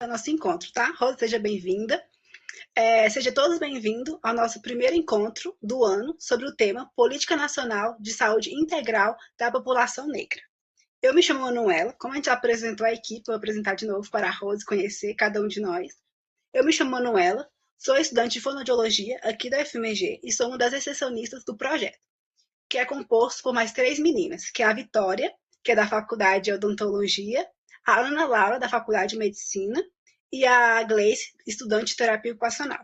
ao nosso encontro, tá? Rosa, seja bem-vinda. Seja todos bem-vindos ao nosso primeiro encontro do ano sobre o tema Política Nacional de Saúde Integral da População Negra. Eu me chamo Manuela, como a gente já apresentou a equipe, vou apresentar de novo para a Rosa conhecer cada um de nós. Eu me chamo Manuela, sou estudante de fonoaudiologia aqui da FMG e sou uma das excepcionistas do projeto, que é composto por mais 3 meninas, que é a Vitória, que é da Faculdade de Odontologia, a Ana Laura, da Faculdade de Medicina, e a Gleice, estudante de terapia ocupacional.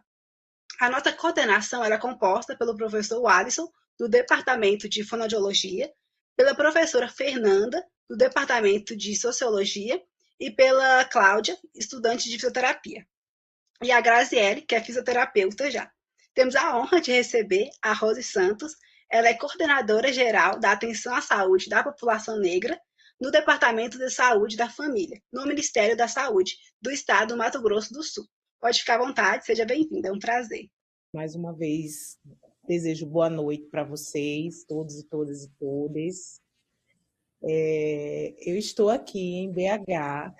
A nossa coordenação era composta pelo professor Alisson, do Departamento de Fonoaudiologia, pela professora Fernanda, do Departamento de Sociologia, e pela Cláudia, estudante de fisioterapia. E a Graziele, que é fisioterapeuta já. Temos a honra de receber a Rose Santos. Ela é coordenadora geral da atenção à saúde da população negra no Departamento de Saúde da Família, no Ministério da Saúde do Estado do Mato Grosso do Sul. Pode ficar à vontade, seja bem-vinda, é um prazer. Mais uma vez, desejo boa noite para vocês, todos e todas e todas. Eu estou aqui em BH,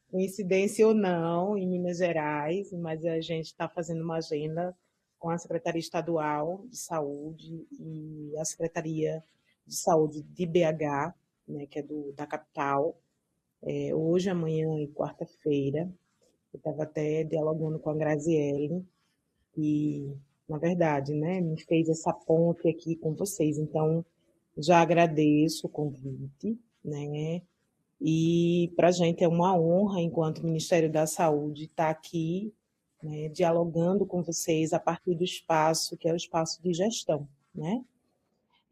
coincidência ou não, em Minas Gerais, mas a gente está fazendo uma agenda com a Secretaria Estadual de Saúde e a Secretaria de Saúde de BH, né, que é da capital, hoje, amanhã e quarta-feira. Eu estava até dialogando com a Graziele, e, na verdade, né, me fez essa ponte aqui com vocês. Então, já agradeço o convite, né? E para a gente é uma honra, enquanto Ministério da Saúde, estar aqui, né, dialogando com vocês a partir do espaço, que é o espaço de gestão, né?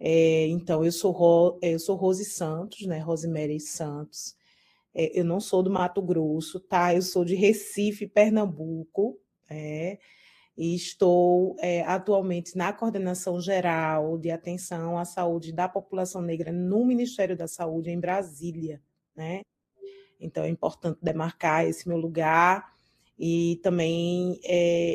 Então, eu sou Rose Santos, né, Rosemary Santos. Eu não sou do Mato Grosso, tá? Eu sou de Recife, Pernambuco, e estou atualmente na Coordenação Geral de Atenção à Saúde da População Negra no Ministério da Saúde, em Brasília, né? Então, é importante demarcar esse meu lugar. E também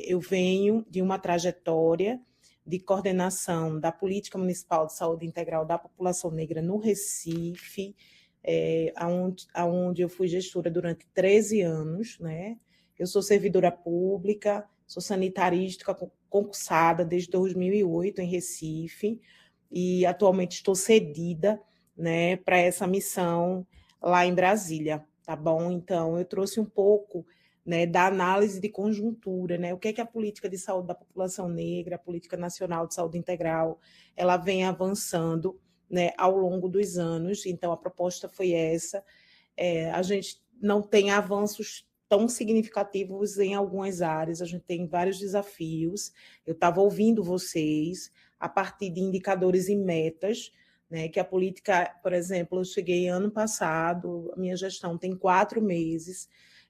eu venho de uma trajetória de coordenação da Política Municipal de Saúde Integral da População Negra no Recife, onde eu fui gestora durante 13 anos, né? Eu sou servidora pública, sou sanitarista concursada desde 2008 em Recife e atualmente estou cedida, né, para essa missão lá em Brasília, tá bom? Então, eu trouxe um pouco, né, da análise de conjuntura, né? O que é a política de saúde da população negra, a política nacional de saúde integral, ela vem avançando, né, ao longo dos anos. Então, a proposta foi essa. A gente não tem avanços tão significativos em algumas áreas, a gente tem vários desafios. Eu estava ouvindo vocês a partir de indicadores e metas, né, que a política, por exemplo, eu cheguei ano passado, a minha gestão tem 4 meses,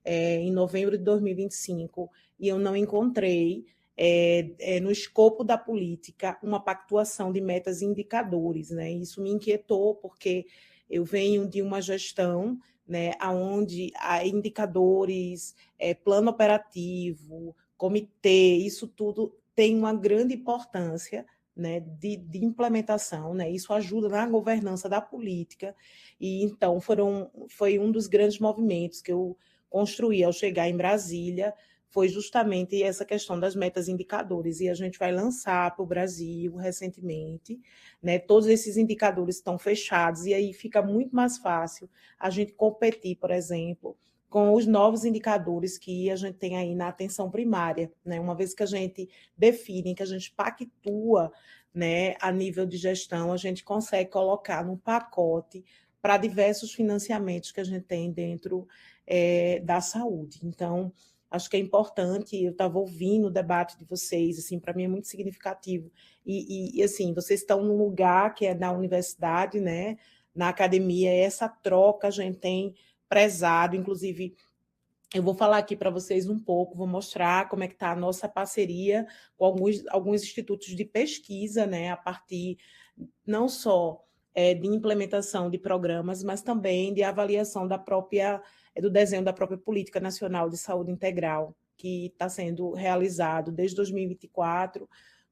em novembro de 2025, e eu não encontrei no escopo da política uma pactuação de metas e indicadores, né? Isso me inquietou, porque eu venho de uma gestão, né, onde há indicadores, plano operativo, comitê, isso tudo tem uma grande importância, né, de implementação, né? Isso ajuda na governança da política, e então foi um dos grandes movimentos que eu construí ao chegar em Brasília, foi justamente essa questão das metas e indicadores, e a gente vai lançar para o Brasil recentemente, né? Todos esses indicadores estão fechados, e aí fica muito mais fácil a gente competir, por exemplo, com os novos indicadores que a gente tem aí na atenção primária, né? Uma vez que a gente define, que a gente pactua, né, a nível de gestão, a gente consegue colocar num pacote para diversos financiamentos que a gente tem dentro da saúde. Então, acho que é importante, eu estava ouvindo o debate de vocês, assim, para mim é muito significativo. E, assim, vocês estão num lugar que é da universidade, né, na academia, essa troca a gente tem prezado, inclusive, eu vou falar aqui para vocês um pouco, vou mostrar como é que está a nossa parceria com alguns institutos de pesquisa, né, a partir não só de implementação de programas, mas também de avaliação do desenho da própria Política Nacional de Saúde Integral, que está sendo realizado desde 2024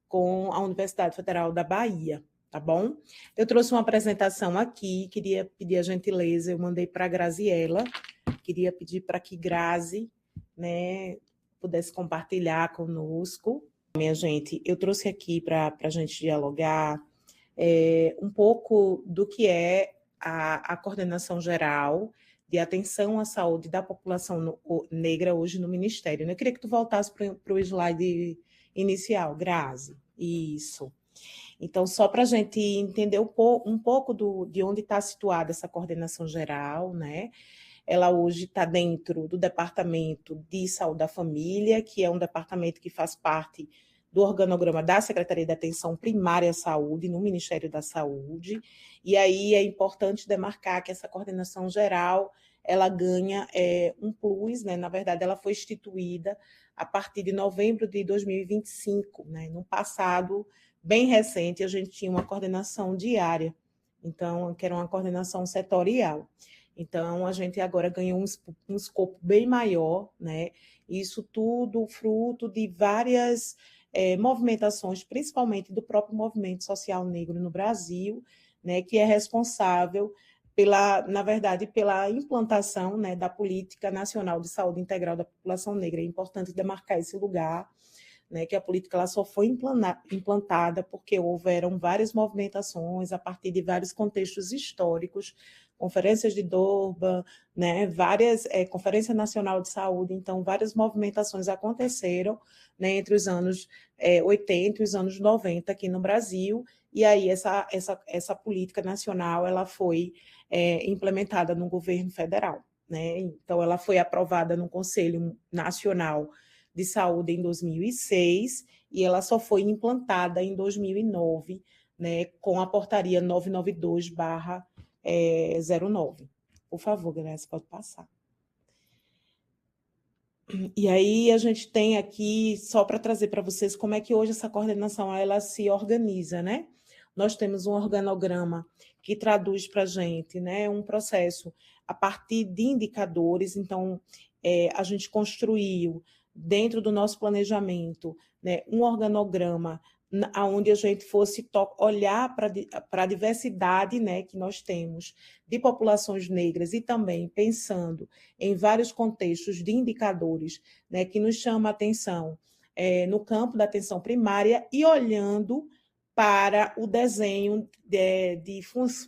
com a Universidade Federal da Bahia, tá bom? Eu trouxe uma apresentação aqui, queria pedir a gentileza, eu mandei para a Graziela, queria pedir para que Grazi, né, pudesse compartilhar conosco. Minha gente, eu trouxe aqui para a gente dialogar um pouco do que é a coordenação geral de atenção à saúde da população negra hoje no Ministério. Eu queria que tu voltasse para o slide inicial, Grazi. Isso. Então, só para a gente entender um pouco de onde está situada essa coordenação geral, né? Ela hoje está dentro do Departamento de Saúde da Família, que é um departamento que faz parte do organograma da Secretaria de Atenção Primária à Saúde, no Ministério da Saúde. E aí é importante demarcar que essa coordenação geral, ela ganha um plus, né? Na verdade, ela foi instituída a partir de novembro de 2025, né? No passado bem recente, a gente tinha uma coordenação diária, então, que era uma coordenação setorial. Então, a gente agora ganhou um escopo bem maior, né? Isso tudo fruto de várias movimentações, principalmente do próprio movimento social negro no Brasil, né? Que é responsável na verdade, pela implantação, né, da Política Nacional de Saúde Integral da População Negra. É importante demarcar esse lugar, né, que a política ela só foi implantada porque houveram várias movimentações a partir de vários contextos históricos, conferências de Durban, né, várias Conferência Nacional de Saúde, então várias movimentações aconteceram, né, entre os anos 80 e os anos 90 aqui no Brasil, e aí essa política nacional ela foi implementada no governo federal, né, então ela foi aprovada no Conselho Nacional de Saúde em 2006 e ela só foi implantada em 2009, né, com a portaria 992/09. Por favor, Graça, pode passar. E aí a gente tem aqui, só para trazer para vocês como é que hoje essa coordenação ela se organiza, né? Nós temos um organograma que traduz para a gente, né, um processo a partir de indicadores, então a gente construiu dentro do nosso planejamento, né, um organograma onde a gente fosse olhar para a diversidade, né, que nós temos de populações negras e também pensando em vários contextos de indicadores, né, que nos chama a atenção no campo da atenção primária e olhando para o desenho de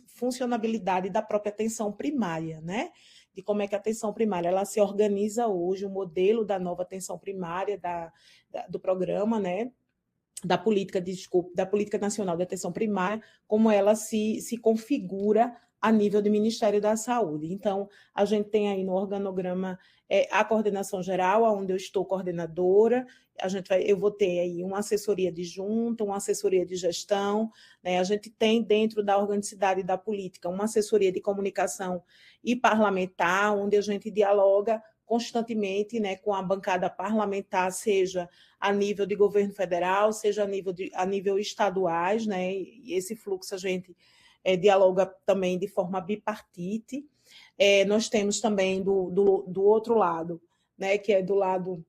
funcionabilidade da própria atenção primária, né? De como é que a atenção primária ela se organiza hoje, o modelo da nova atenção primária do programa, né? Da Política Nacional de Atenção Primária, como ela se configura a nível do Ministério da Saúde. Então, a gente tem aí no organograma a coordenação geral, onde eu estou coordenadora, eu vou ter aí uma assessoria de junta, uma assessoria de gestão, né? A gente tem dentro da organicidade da política uma assessoria de comunicação e parlamentar, onde a gente dialoga constantemente, né, com a bancada parlamentar, seja a nível de governo federal, seja a nível estaduais, né, e esse fluxo a gente dialoga também de forma bipartite. Nós temos também do outro lado, né, que é do lado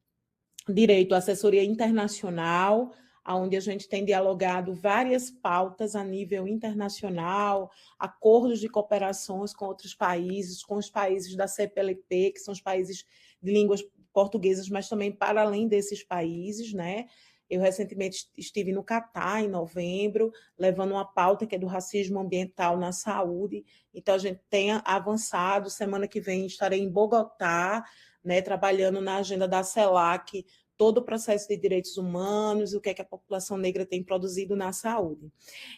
direito, a assessoria internacional, onde a gente tem dialogado várias pautas a nível internacional, acordos de cooperações com outros países, com os países da CPLP, que são os países de línguas portuguesas, mas também para além desses países, né? Eu recentemente estive no Catar, em novembro, levando uma pauta que é do racismo ambiental na saúde. Então, a gente tem avançado. Semana que vem estarei em Bogotá, né, trabalhando na agenda da CELAC, todo o processo de direitos humanos, o que é que a população negra tem produzido na saúde.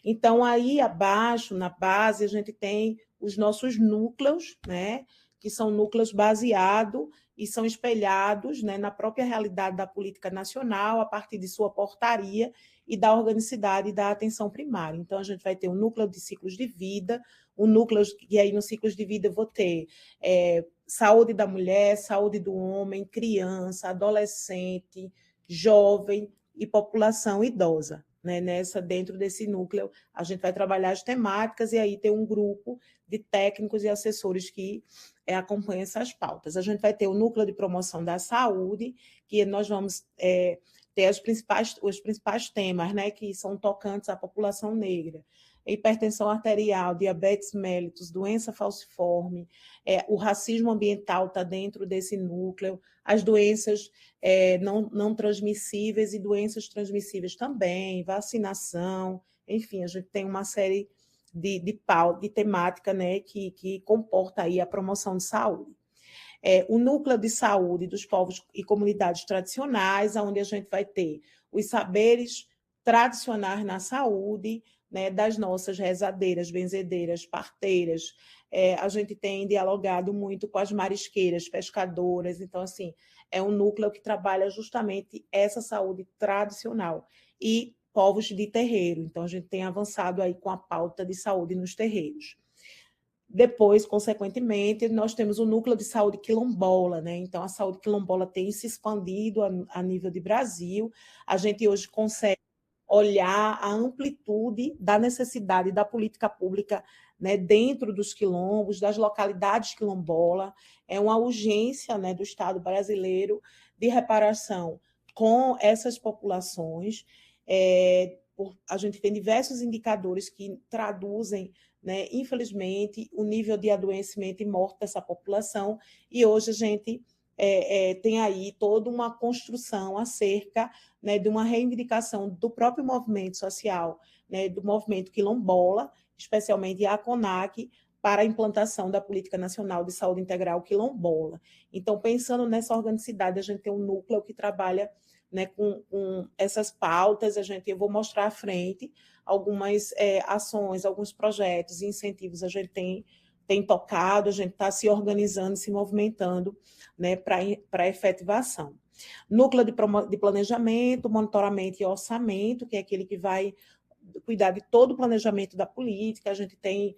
Então, aí abaixo, na base, a gente tem os nossos núcleos, né, que são núcleos baseados e são espelhados, né, na própria realidade da política nacional, a partir de sua portaria e da organicidade da atenção primária. Então, a gente vai ter um núcleo de ciclos de vida, e aí nos ciclos de vida eu vou ter saúde da mulher, saúde do homem, criança, adolescente, jovem e população idosa. Né? Dentro desse núcleo, a gente vai trabalhar as temáticas e aí tem um grupo de técnicos e assessores que acompanham essas pautas. A gente vai ter o núcleo de promoção da saúde, que nós vamos ter os principais temas, né, que são tocantes à população negra. hipertensão arterial, diabetes mellitus, doença falciforme, o racismo ambiental está dentro desse núcleo, as doenças não transmissíveis e doenças transmissíveis também, vacinação, enfim, a gente tem uma série de temática, né, que comporta aí a promoção de saúde. O núcleo de saúde dos povos e comunidades tradicionais, onde a gente vai ter os saberes tradicionais na saúde, né, das nossas rezadeiras, benzedeiras, parteiras. A gente tem dialogado muito com as marisqueiras, pescadoras, então, assim, é um núcleo que trabalha justamente essa saúde tradicional. E povos de terreiro, então a gente tem avançado aí com a pauta de saúde nos terreiros. Depois, consequentemente, nós temos o núcleo de saúde quilombola, né? Então, a saúde quilombola tem se expandido a nível de Brasil. A gente hoje consegue olhar a amplitude da necessidade da política pública, né, dentro dos quilombos, das localidades quilombola. É uma urgência, né, do Estado brasileiro de reparação com essas populações. A gente tem diversos indicadores que traduzem, né, infelizmente, o nível de adoecimento e morte dessa população, e hoje a gente tem aí toda uma construção acerca, né, de uma reivindicação do próprio movimento social, né, do movimento quilombola, especialmente a CONAC, para a implantação da Política Nacional de Saúde Integral quilombola. Então, pensando nessa organicidade, a gente tem um núcleo que trabalha, né, com essas pautas. Eu vou mostrar à frente algumas ações, alguns projetos e incentivos a gente tem tocado, a gente está se organizando, se movimentando, né, para efetivação. Núcleo de planejamento, monitoramento e orçamento, que é aquele que vai cuidar de todo o planejamento da política. A gente tem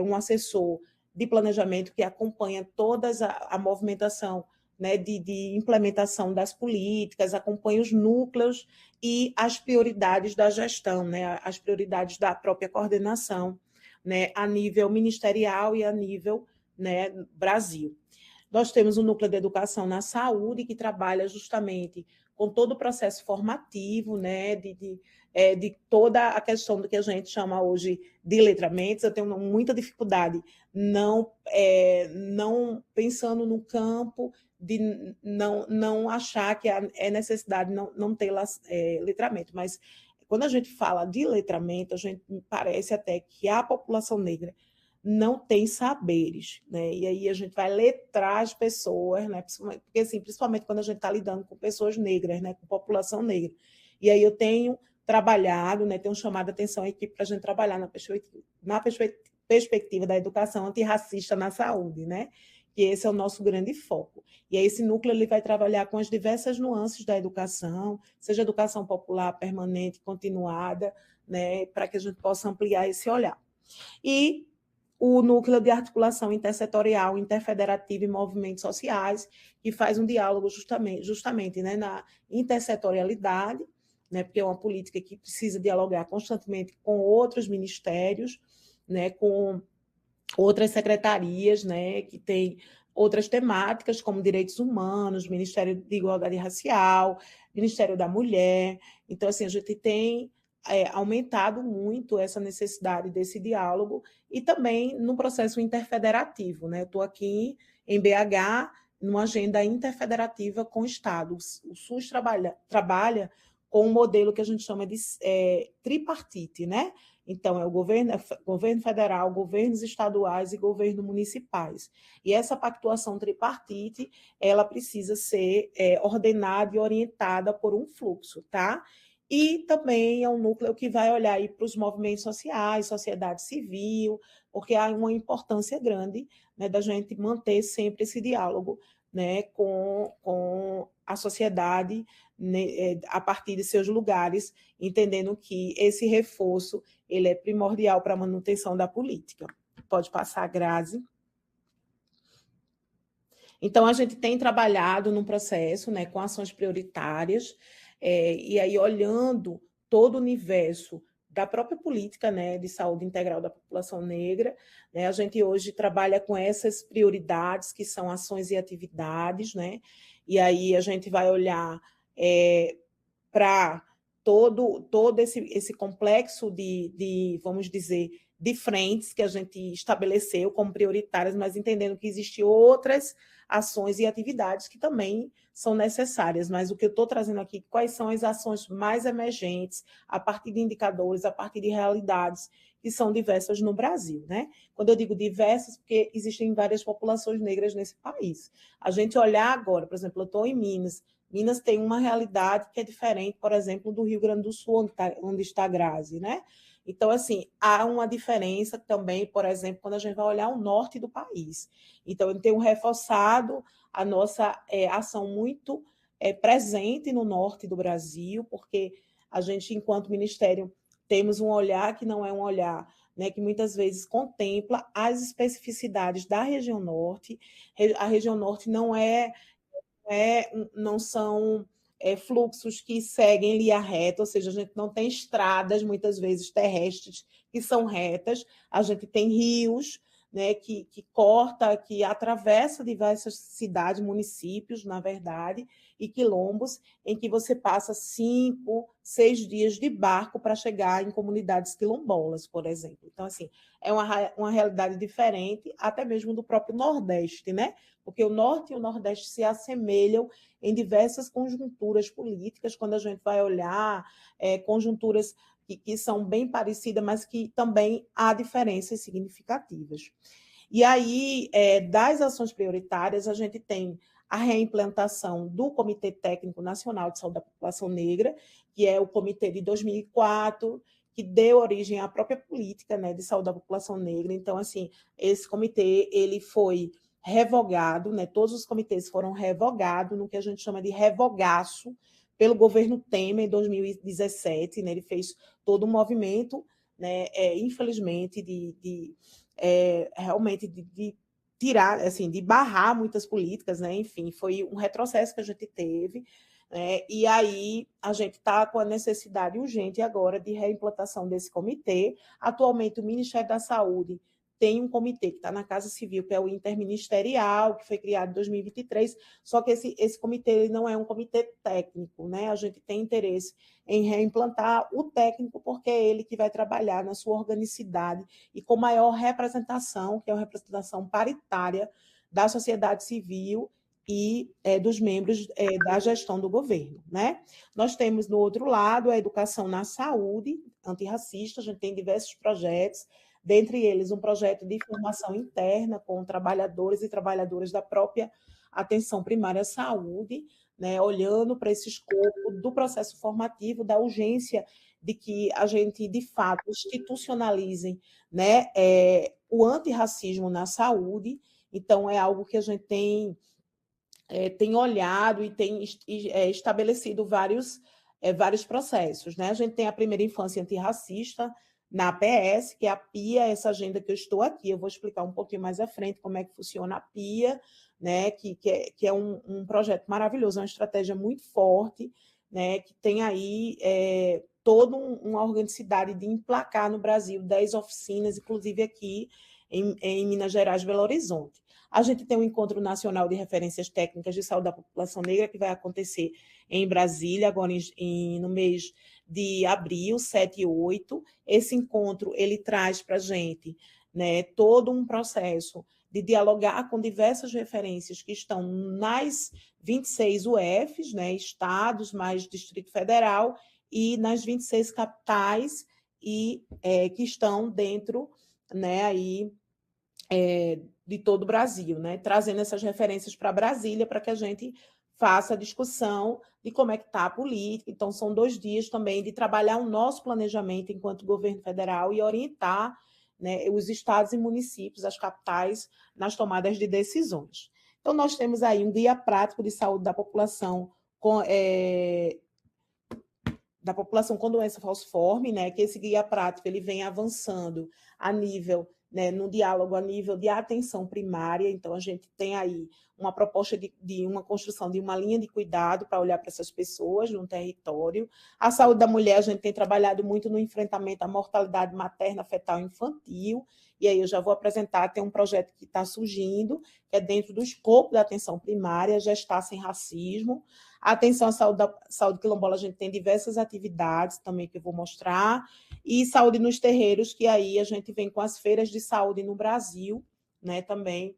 um assessor de planejamento que acompanha toda a movimentação, né, de implementação das políticas, acompanha os núcleos e as prioridades da gestão, né, as prioridades da própria coordenação, né, a nível ministerial e a nível, né, Brasil. Nós temos o núcleo de educação na saúde, que trabalha justamente com todo o processo formativo, né, de toda a questão do que a gente chama hoje de letramentos. Eu tenho muita dificuldade não pensando no campo de não achar que é necessidade não ter letramento, mas quando a gente fala de letramento, a gente parece até que a população negra não tem saberes, né? E aí a gente vai letrar as pessoas, né? Porque, assim, principalmente quando a gente está lidando com pessoas negras, né? Com população negra. E aí eu tenho trabalhado, né? Tenho chamado a atenção à equipe para a gente trabalhar na perspectiva da educação antirracista na saúde, né? Que esse é o nosso grande foco. E aí esse núcleo ele vai trabalhar com as diversas nuances da educação, seja educação popular, permanente, continuada, né? Para que a gente possa ampliar esse olhar. E o núcleo de articulação intersetorial, interfederativa e movimentos sociais, que faz um diálogo justamente, né, na intersetorialidade, né, porque é uma política que precisa dialogar constantemente com outros ministérios, né, com outras secretarias, né, que tem outras temáticas, como direitos humanos, Ministério de Igualdade Racial, Ministério da Mulher. Então, assim, a gente tem aumentado muito essa necessidade desse diálogo e também no processo interfederativo, né? Eu estou aqui em BH, numa agenda interfederativa com o Estado. O SUS trabalha com um modelo que a gente chama de tripartite, né? Então, é o governo federal, governos estaduais e governos municipais. E essa pactuação tripartite, ela precisa ser ordenada e orientada por um fluxo, tá? E também é um núcleo que vai olhar aí para os movimentos sociais, sociedade civil, porque há uma importância grande, né, da gente manter sempre esse diálogo, né, com a sociedade, né, a partir de seus lugares, entendendo que esse reforço ele é primordial para a manutenção da política. Pode passar, Grazi. Então, a gente tem trabalhado num processo, né, com ações prioritárias, e aí olhando todo o universo da própria política, né, de saúde integral da população negra, né, a gente hoje trabalha com essas prioridades, que são ações e atividades, né, e aí a gente vai olhar para todo esse complexo vamos dizer, de frentes que a gente estabeleceu como prioritárias, mas entendendo que existem outras ações e atividades que também são necessárias. Mas o que eu estou trazendo aqui, quais são as ações mais emergentes, a partir de indicadores, a partir de realidades que são diversas no Brasil, né? Quando eu digo diversas, porque existem várias populações negras nesse país. A gente olhar agora, por exemplo, eu estou em Minas. Minas tem uma realidade que é diferente, por exemplo, do Rio Grande do Sul, onde está a Grazi, né? Então, assim, há uma diferença também, por exemplo, quando a gente vai olhar o norte do país. Então, eu tenho reforçado a nossa ação muito presente no norte do Brasil, porque a gente, enquanto ministério, temos um olhar que não é um olhar, né, que muitas vezes contempla as especificidades da região norte. A região norte não são fluxos que seguem linha reta, ou seja, a gente não tem estradas, muitas vezes terrestres, que são retas, a gente tem rios, né, que corta, que atravessa diversas cidades, municípios, na verdade, e quilombos, em que você passa 5, 6 dias de barco para chegar em comunidades quilombolas, por exemplo. Então, assim, é uma realidade diferente, até mesmo do próprio Nordeste, né? Porque o Norte e o Nordeste se assemelham em diversas conjunturas políticas, quando a gente vai olhar conjunturas que são bem parecidas, mas que também há diferenças significativas. E aí, das ações prioritárias, a gente tem a reimplantação do Comitê Técnico Nacional de Saúde da População Negra, que é o comitê de 2004, que deu origem à própria política, né, de saúde da população negra. Então, assim, esse comitê ele foi revogado, né, todos os comitês foram revogados no que a gente chama de revogaço pelo governo Temer em 2017, né, ele fez todo um movimento, né, infelizmente, realmente de tirar, assim, de barrar muitas políticas, né? Enfim, foi um retrocesso que a gente teve, né? E aí a gente está com a necessidade urgente agora de reimplantação desse comitê. Atualmente, o Ministério da Saúde tem um comitê que está na Casa Civil, que é o interministerial, que foi criado em 2023, só que esse comitê ele não é um comitê técnico, né? A gente tem interesse em reimplantar o técnico, porque é ele que vai trabalhar na sua organicidade e com maior representação, que é uma representação paritária da sociedade civil e dos membros da gestão do governo, né? Nós temos, no outro lado, a educação na saúde antirracista, a gente tem diversos projetos, dentre eles um projeto de formação interna com trabalhadores e trabalhadoras da própria atenção primária à saúde, né, olhando para esse escopo do processo formativo, da urgência de que a gente, de fato, institucionalize, né, o antirracismo na saúde. Então, é algo que a gente tem olhado e tem estabelecido vários processos, né? A gente tem a primeira infância antirracista na APS, que é a PIA, essa agenda que eu estou aqui. Eu vou explicar um pouquinho mais à frente como é que funciona a PIA, né? Que é um projeto maravilhoso, uma estratégia muito forte, né? Que tem aí toda uma organicidade de emplacar no Brasil 10 oficinas, inclusive aqui em Minas Gerais, Belo Horizonte. A gente tem um encontro nacional de referências técnicas de saúde da população negra, que vai acontecer em Brasília, agora no mês de abril, 7 e 8. Esse encontro ele traz para a gente, né, todo um processo de dialogar com diversas referências que estão nas 26 UFs, né, estados, mais Distrito Federal, e nas 26 capitais, e que estão dentro, né, aí, de todo o Brasil, né? Trazendo essas referências para Brasília para que a gente faça a discussão de como é que está a política. Então, são 2 dias também de trabalhar o nosso planejamento enquanto governo federal e orientar, né, os estados e municípios, as capitais, nas tomadas de decisões. Então, nós temos aí um guia prático de saúde da população com doença falciforme, né, que esse guia prático ele vem avançando a nível, né, no diálogo a nível de atenção primária. Então, a gente tem aí uma proposta de uma construção de uma linha de cuidado para olhar para essas pessoas no território. A saúde da mulher, a gente tem trabalhado muito no enfrentamento à mortalidade materna, fetal e infantil, e aí eu já vou apresentar, tem um projeto que está surgindo, que é dentro do escopo da atenção primária, Gestar Sem Racismo. A atenção à saúde quilombola, a gente tem diversas atividades também que eu vou mostrar, e saúde nos terreiros, que aí a gente vem com as feiras de saúde no Brasil, né, também,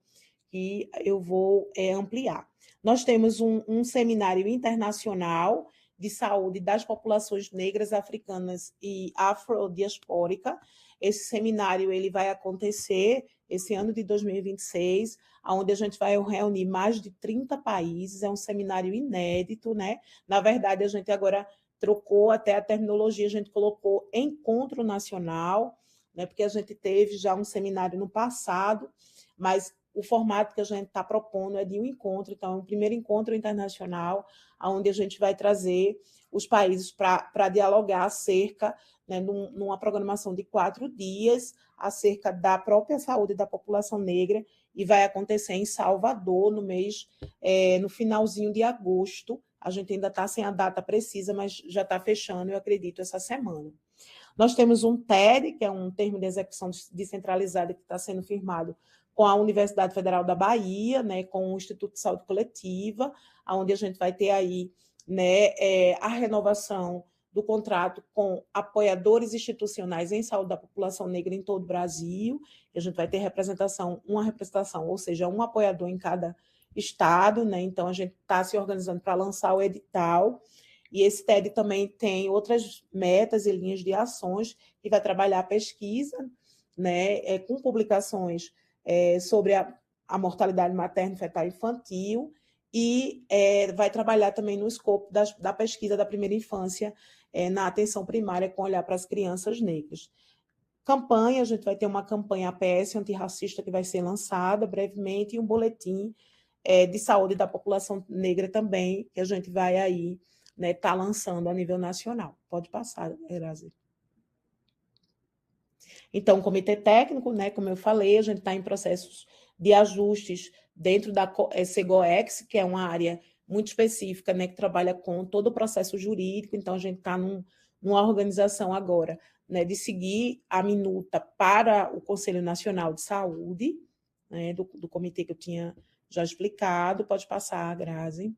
que eu vou ampliar. Nós temos um seminário internacional de saúde das populações negras, africanas e afrodiaspórica. Esse seminário ele vai acontecer esse ano de 2026, onde a gente vai reunir mais de 30 países. É um seminário inédito, né? Na verdade, a gente agora trocou até a terminologia, a gente colocou encontro nacional, né? Porque a gente teve já um seminário no passado, mas o formato que a gente está propondo é de um encontro, então é um primeiro encontro internacional, onde a gente vai trazer os países para dialogar acerca, né, numa programação de 4 dias, acerca da própria saúde da população negra, e vai acontecer em Salvador, no finalzinho de agosto. A gente ainda está sem a data precisa, mas já está fechando, eu acredito, essa semana. Nós temos um TED, que é um termo de execução descentralizada, que está sendo firmado com a Universidade Federal da Bahia, né, com o Instituto de Saúde Coletiva, onde a gente vai ter aí, né, a renovação do contrato com apoiadores institucionais em saúde da população negra em todo o Brasil, e a gente vai ter uma representação, ou seja, um apoiador em cada estado, né, então a gente está se organizando para lançar o edital, e esse TED também tem outras metas e linhas de ações, que vai trabalhar a pesquisa, né, com publicações sobre a mortalidade materna, fetal e infantil, e vai trabalhar também no escopo da pesquisa da primeira infância na atenção primária, com olhar para as crianças negras. Campanha, a gente vai ter uma campanha APS antirracista que vai ser lançada brevemente, e um boletim de saúde da população negra também, que a gente vai aí, né, tá lançando a nível nacional. Pode passar, Erazi. Então, o comitê técnico, né, como eu falei, a gente está em processos de ajustes dentro da SEGOEX, que é uma área muito específica, né, que trabalha com todo o processo jurídico. Então, a gente está numa organização agora, né, de seguir a minuta para o Conselho Nacional de Saúde, né, do comitê que eu tinha já explicado. Pode passar, Grazi.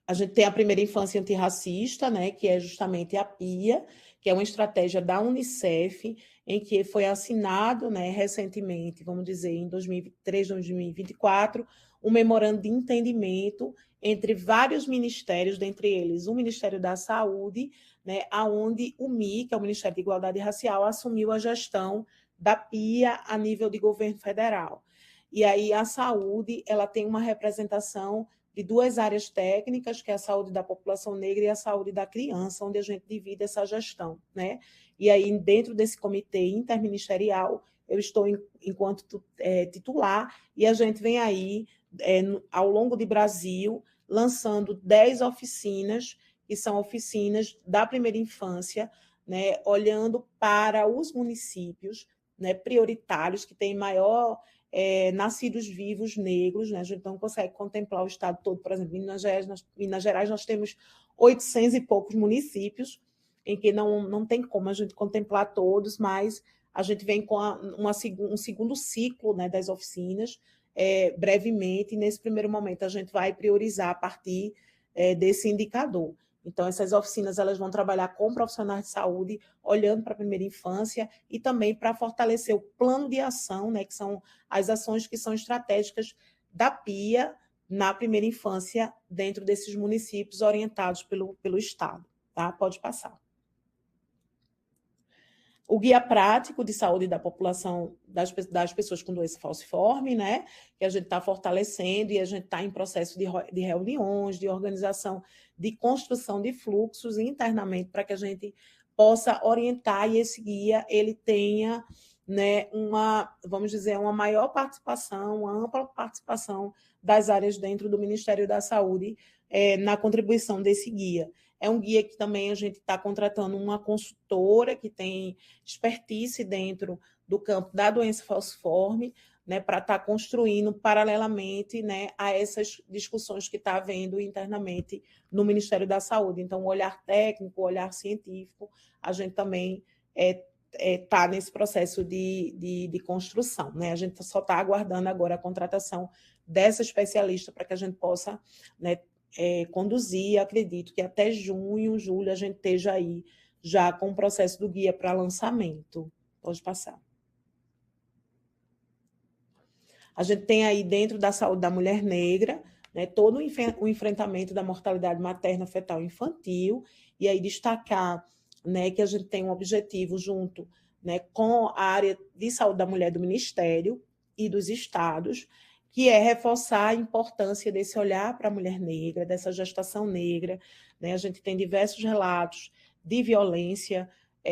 A gente tem a primeira infância antirracista, né, que é justamente a PIA, que é uma estratégia da Unicef, em que foi assinado, né, recentemente, vamos dizer, em 2023, 2024, um memorando de entendimento entre vários ministérios, dentre eles o Ministério da Saúde, né, onde o MI, que é o Ministério da Igualdade Racial, assumiu a gestão da PIA a nível de governo federal. E aí a saúde, ela tem uma representação de 2 áreas técnicas, que é a saúde da população negra e a saúde da criança, onde a gente divide essa gestão, né? E aí, dentro desse comitê interministerial, eu estou enquanto titular, e a gente vem aí, ao longo de Brasil, lançando 10 oficinas, que são oficinas da primeira infância, né, olhando para os municípios, né, prioritários, que têm maior nascidos vivos negros, né? A gente não consegue contemplar o estado todo. Por exemplo, em Minas Gerais nós temos 800 e poucos municípios, em que não tem como a gente contemplar todos, mas a gente vem com um segundo ciclo, né, das oficinas, brevemente, e nesse primeiro momento a gente vai priorizar a partir desse indicador. Então, essas oficinas elas vão trabalhar com profissionais de saúde, olhando para a primeira infância, e também para fortalecer o plano de ação, né, que são as ações que são estratégicas da PIA na primeira infância, dentro desses municípios orientados pelo Estado. Tá? Pode passar. O guia prático de saúde da população, das pessoas com doença falciforme, né, que a gente está fortalecendo, e a gente está em processo de reuniões, de organização, de construção de fluxos internamente, para que a gente possa orientar, e esse guia ele tenha, né, vamos dizer, uma maior participação, uma ampla participação das áreas dentro do Ministério da Saúde na contribuição desse guia. É um guia que também a gente está contratando uma consultora que tem expertise dentro do campo da doença falciforme, né, para estar construindo paralelamente, né, a essas discussões que está havendo internamente no Ministério da Saúde. Então, o olhar técnico, o olhar científico, a gente também está nesse processo de construção, né? A gente só está aguardando agora a contratação dessa especialista para que a gente possa, né, conduzir. Acredito que até junho, julho, a gente esteja aí já com o processo do guia para lançamento. Pode passar. A gente tem aí dentro da saúde da mulher negra, né, todo o enfrentamento da mortalidade materna, fetal e infantil, e aí destacar, né, que a gente tem um objetivo junto, né, com a área de saúde da mulher do Ministério e dos estados, que é reforçar a importância desse olhar para a mulher negra, dessa gestação negra, né? A gente tem diversos relatos de violência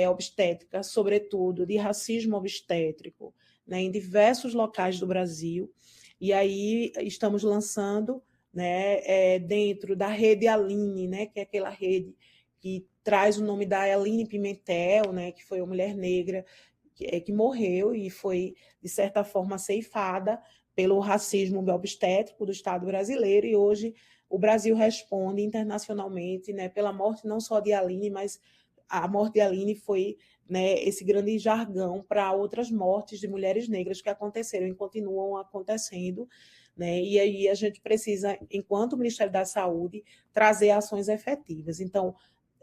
obstétrica, sobretudo de racismo obstétrico, né, em diversos locais do Brasil, e aí estamos lançando, né, dentro da rede Aline, né, que é aquela rede que traz o nome da Aline Pimentel, né, que foi uma mulher negra que morreu e foi, de certa forma, ceifada pelo racismo obstétrico do Estado brasileiro, e hoje o Brasil responde internacionalmente, né, pela morte não só de Aline, mas a morte de Aline foi, né, esse grande jargão para outras mortes de mulheres negras que aconteceram e continuam acontecendo, né? E aí a gente precisa, enquanto Ministério da Saúde, trazer ações efetivas. Então,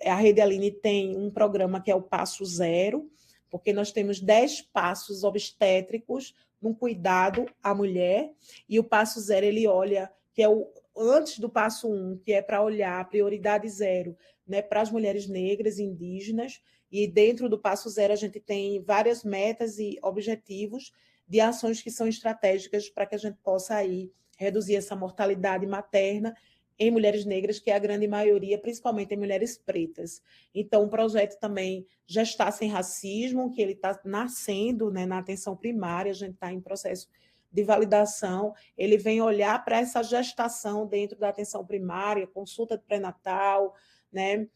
a Rede Aline tem um programa que é o Passo Zero, porque nós temos 10 passos obstétricos no cuidado à mulher, e o Passo Zero, ele olha, que é o antes do passo 1, que é para olhar a prioridade zero, né, para as mulheres negras e indígenas, e dentro do Passo Zero a gente tem várias metas e objetivos de ações que são estratégicas para que a gente possa aí reduzir essa mortalidade materna em mulheres negras, que é a grande maioria, principalmente em mulheres pretas. Então, o projeto também Gestar Sem Racismo, que ele está nascendo, né, na atenção primária, a gente está em processo de validação, ele vem olhar para essa gestação dentro da atenção primária, consulta de pré-natal, né?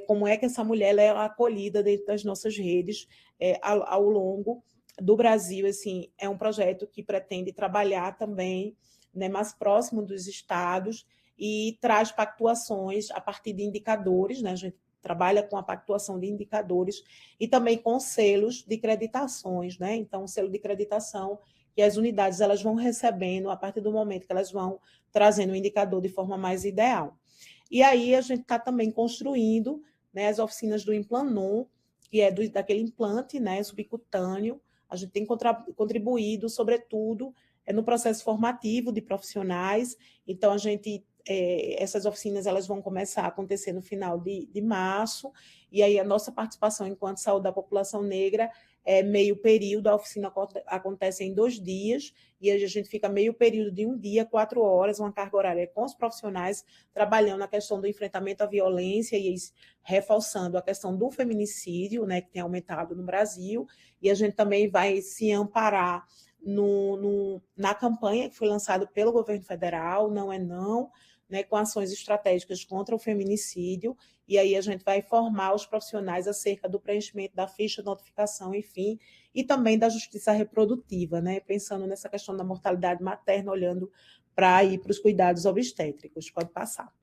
Como é que essa mulher é acolhida dentro das nossas redes ao longo do Brasil. Assim, é um projeto que pretende trabalhar também, né, mais próximo dos estados e traz pactuações a partir de indicadores, né? A gente trabalha com a pactuação de indicadores e também com selos de creditações, né? Então, o selo de creditação que as unidades elas vão recebendo a partir do momento que elas vão trazendo o indicador de forma mais ideal. E aí a gente está também construindo, né, as oficinas do Implanon, que é daquele implante, né, subcutâneo. A gente tem contribuído, sobretudo, no processo formativo de profissionais. Então, a gente essas oficinas elas vão começar a acontecer no final de março, e aí a nossa participação enquanto saúde da população negra é meio período, a oficina acontece em 2 dias, e a gente fica meio período de 1 dia, 4 horas, uma carga horária com os profissionais, trabalhando na questão do enfrentamento à violência e reforçando a questão do feminicídio, né, que tem aumentado no Brasil, e a gente também vai se amparar na campanha que foi lançada pelo governo federal, Não é Não, né, com ações estratégicas contra o feminicídio, e aí a gente vai formar os profissionais acerca do preenchimento da ficha de notificação, enfim, e também da justiça reprodutiva, né, pensando nessa questão da mortalidade materna, olhando para ir para os cuidados obstétricos. Pode passar.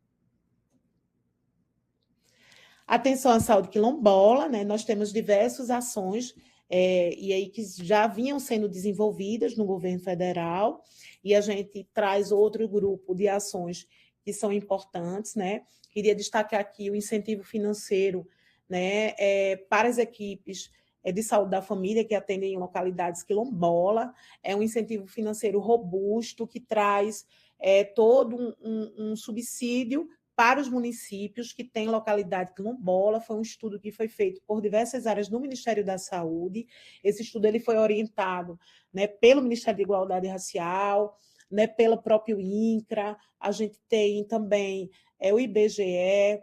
Atenção à saúde quilombola, né, nós temos diversas ações e aí que já vinham sendo desenvolvidas no governo federal, e a gente traz outro grupo de ações que são importantes, né? Queria destacar aqui o incentivo financeiro, né, para as equipes de saúde da família que atendem em localidades quilombola. É um incentivo financeiro robusto que traz todo um subsídio para os municípios que têm localidade quilombola. Foi um estudo que foi feito por diversas áreas do Ministério da Saúde. Esse estudo ele foi orientado, né, pelo Ministério da Igualdade Racial, né, pelo próprio INCRA. A gente tem também o IBGE,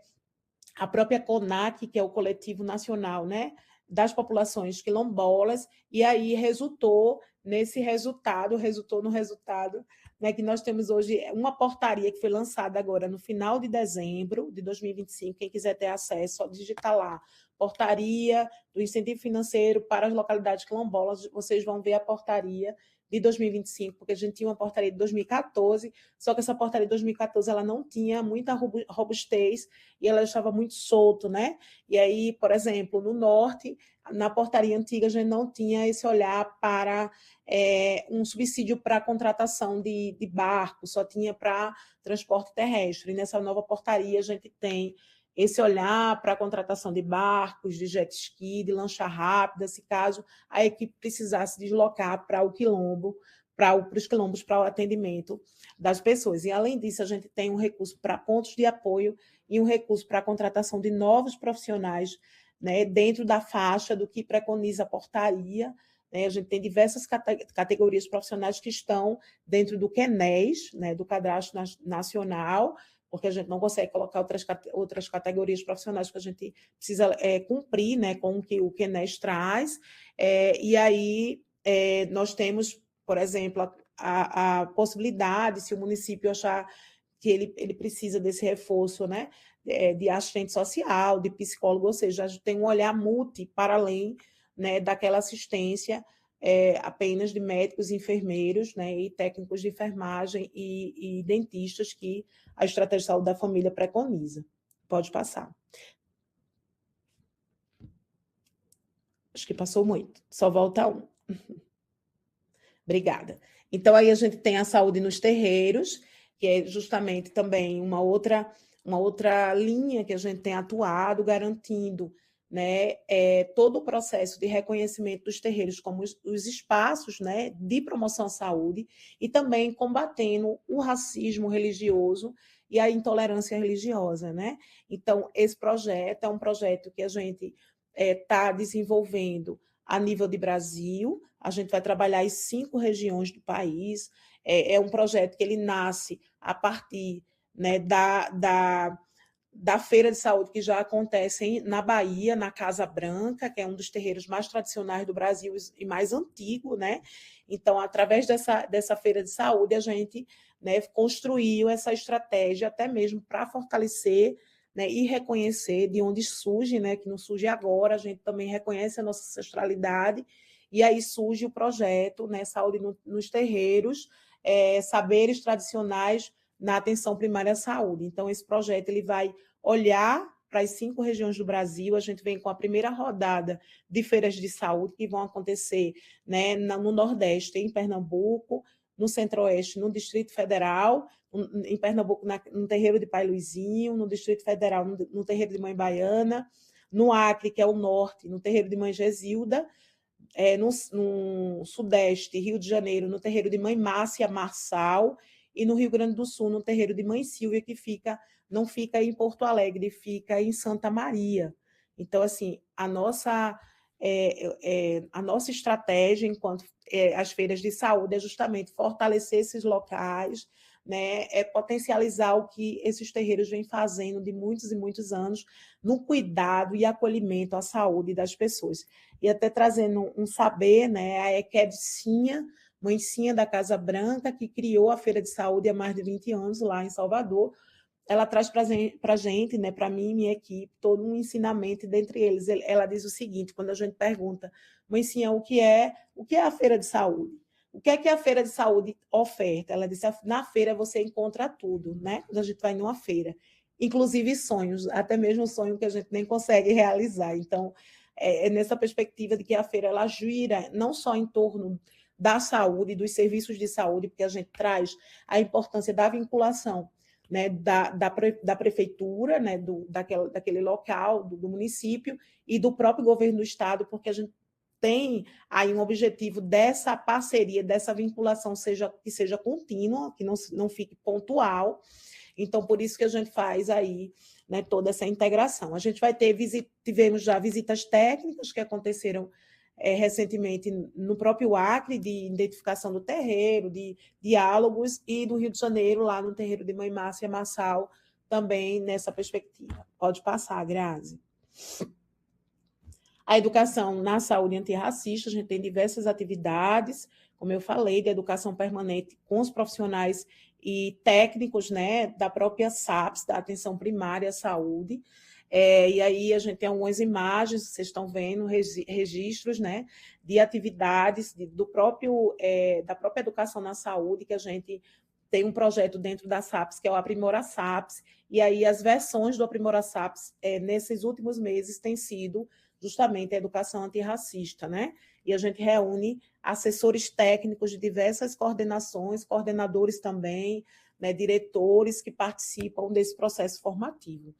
a própria CONAC, que é o Coletivo Nacional, né, das Populações Quilombolas, e aí resultou no resultado, né, que nós temos hoje uma portaria que foi lançada agora no final de dezembro de 2025. Quem quiser ter acesso, só digitar lá portaria do incentivo financeiro para as localidades quilombolas, vocês vão ver a portaria de 2025, porque a gente tinha uma portaria de 2014, só que essa portaria de 2014 ela não tinha muita robustez e ela estava muito solto, né? E aí, por exemplo, no norte, na portaria antiga, a gente não tinha esse olhar para um subsídio para a contratação de barco, só tinha para transporte terrestre. E nessa nova portaria, a gente tem esse olhar para a contratação de barcos, de jet ski, de lancha rápida, se caso a equipe precisasse deslocar para o quilombo, para os quilombos, para o atendimento das pessoas. E, além disso, a gente tem um recurso para pontos de apoio e um recurso para a contratação de novos profissionais, né, dentro da faixa do que preconiza a portaria. Né? A gente tem diversas categorias profissionais que estão dentro do QNES, né, do Cadastro Nacional, porque a gente não consegue colocar outras categorias profissionais que a gente precisa cumprir, né, com o que o QNES traz. E aí nós temos, por exemplo, a possibilidade, se o município achar que ele precisa desse reforço, né, de assistente social, de psicólogo, ou seja, a gente tem um olhar para além, né, daquela assistência apenas de médicos, enfermeiros, né, e técnicos de enfermagem e dentistas que a estratégia de saúde da família preconiza. Pode passar. Acho que passou muito. Só volta um. Obrigada. Então, aí a gente tem a saúde nos terreiros, que é justamente também uma outra linha que a gente tem atuado, garantindo, né, todo o processo de reconhecimento dos terreiros como os espaços, né, de promoção à saúde e também combatendo o racismo religioso e a intolerância religiosa, né? Então, esse projeto é um projeto que a gente está desenvolvendo a nível de Brasil. A gente vai trabalhar em 5 regiões do país. É um projeto que ele nasce a partir, né, da feira de saúde que já acontece na Bahia, na Casa Branca, que é um dos terreiros mais tradicionais do Brasil e mais antigo, né? Então, através dessa feira de saúde, a gente, né, construiu essa estratégia até mesmo para fortalecer, né, e reconhecer de onde surge, né, que não surge agora, a gente também reconhece a nossa ancestralidade, e aí surge o projeto, né, Saúde nos Terreiros, saberes tradicionais na atenção primária à saúde. Então, esse projeto ele vai olhar para as 5 regiões do Brasil. A gente vem com a primeira rodada de feiras de saúde que vão acontecer, né, no Nordeste, em Pernambuco, no Centro-Oeste, no Distrito Federal, em Pernambuco, no terreiro de Pai Luizinho, no Distrito Federal, no terreiro de Mãe Baiana, no Acre, que é o Norte, no terreiro de Mãe Gesilda, no Sudeste, Rio de Janeiro, no terreiro de Mãe Márcia Marçal, e no Rio Grande do Sul, no terreiro de Mãe Silvia, que não fica em Porto Alegre, fica em Santa Maria. Então, assim, a nossa estratégia enquanto as feiras de saúde é justamente fortalecer esses locais, né, potencializar o que esses terreiros vêm fazendo de muitos e muitos anos no cuidado e acolhimento à saúde das pessoas. E até trazendo um saber, né, a Equedcinha, mãezinha da Casa Branca, que criou a Feira de Saúde há mais de 20 anos lá em Salvador, ela traz para a gente, né, para mim e minha equipe, todo um ensinamento, e dentre eles, ela diz o seguinte, quando a gente pergunta, mãezinha, o que é a Feira de Saúde? O que a Feira de Saúde oferta? Ela disse, na feira você encontra tudo, né? Quando a gente vai numa feira, inclusive sonhos, até mesmo sonho que a gente nem consegue realizar. Então, nessa perspectiva de que a feira ela gira não só em torno da saúde, dos serviços de saúde, porque a gente traz a importância da vinculação, né, da prefeitura, né, daquele local, do município e do próprio governo do estado, porque a gente tem aí um objetivo dessa parceria, dessa vinculação que seja contínua, que não fique pontual. Então, por isso que a gente faz aí, né, toda essa integração. A gente vai tivemos já visitas técnicas que aconteceram recentemente no próprio Acre, de identificação do terreiro, de diálogos, e do Rio de Janeiro, lá no terreiro de Mãe Márcia Marçal, também nessa perspectiva. Pode passar, Grazi. A educação na saúde antirracista, a gente tem diversas atividades, como eu falei, de educação permanente com os profissionais e técnicos, né, da própria SAPS, da Atenção Primária à Saúde. E aí a gente tem algumas imagens, vocês estão vendo, registros, né, de atividades da própria educação na saúde, que a gente tem um projeto dentro da SAPS, que é o Aprimora SAPS, e aí as versões do Aprimora SAPS, nesses últimos meses, têm sido justamente a educação antirracista, né? E a gente reúne assessores técnicos de diversas coordenações, coordenadores também, né, diretores que participam desse processo formativo.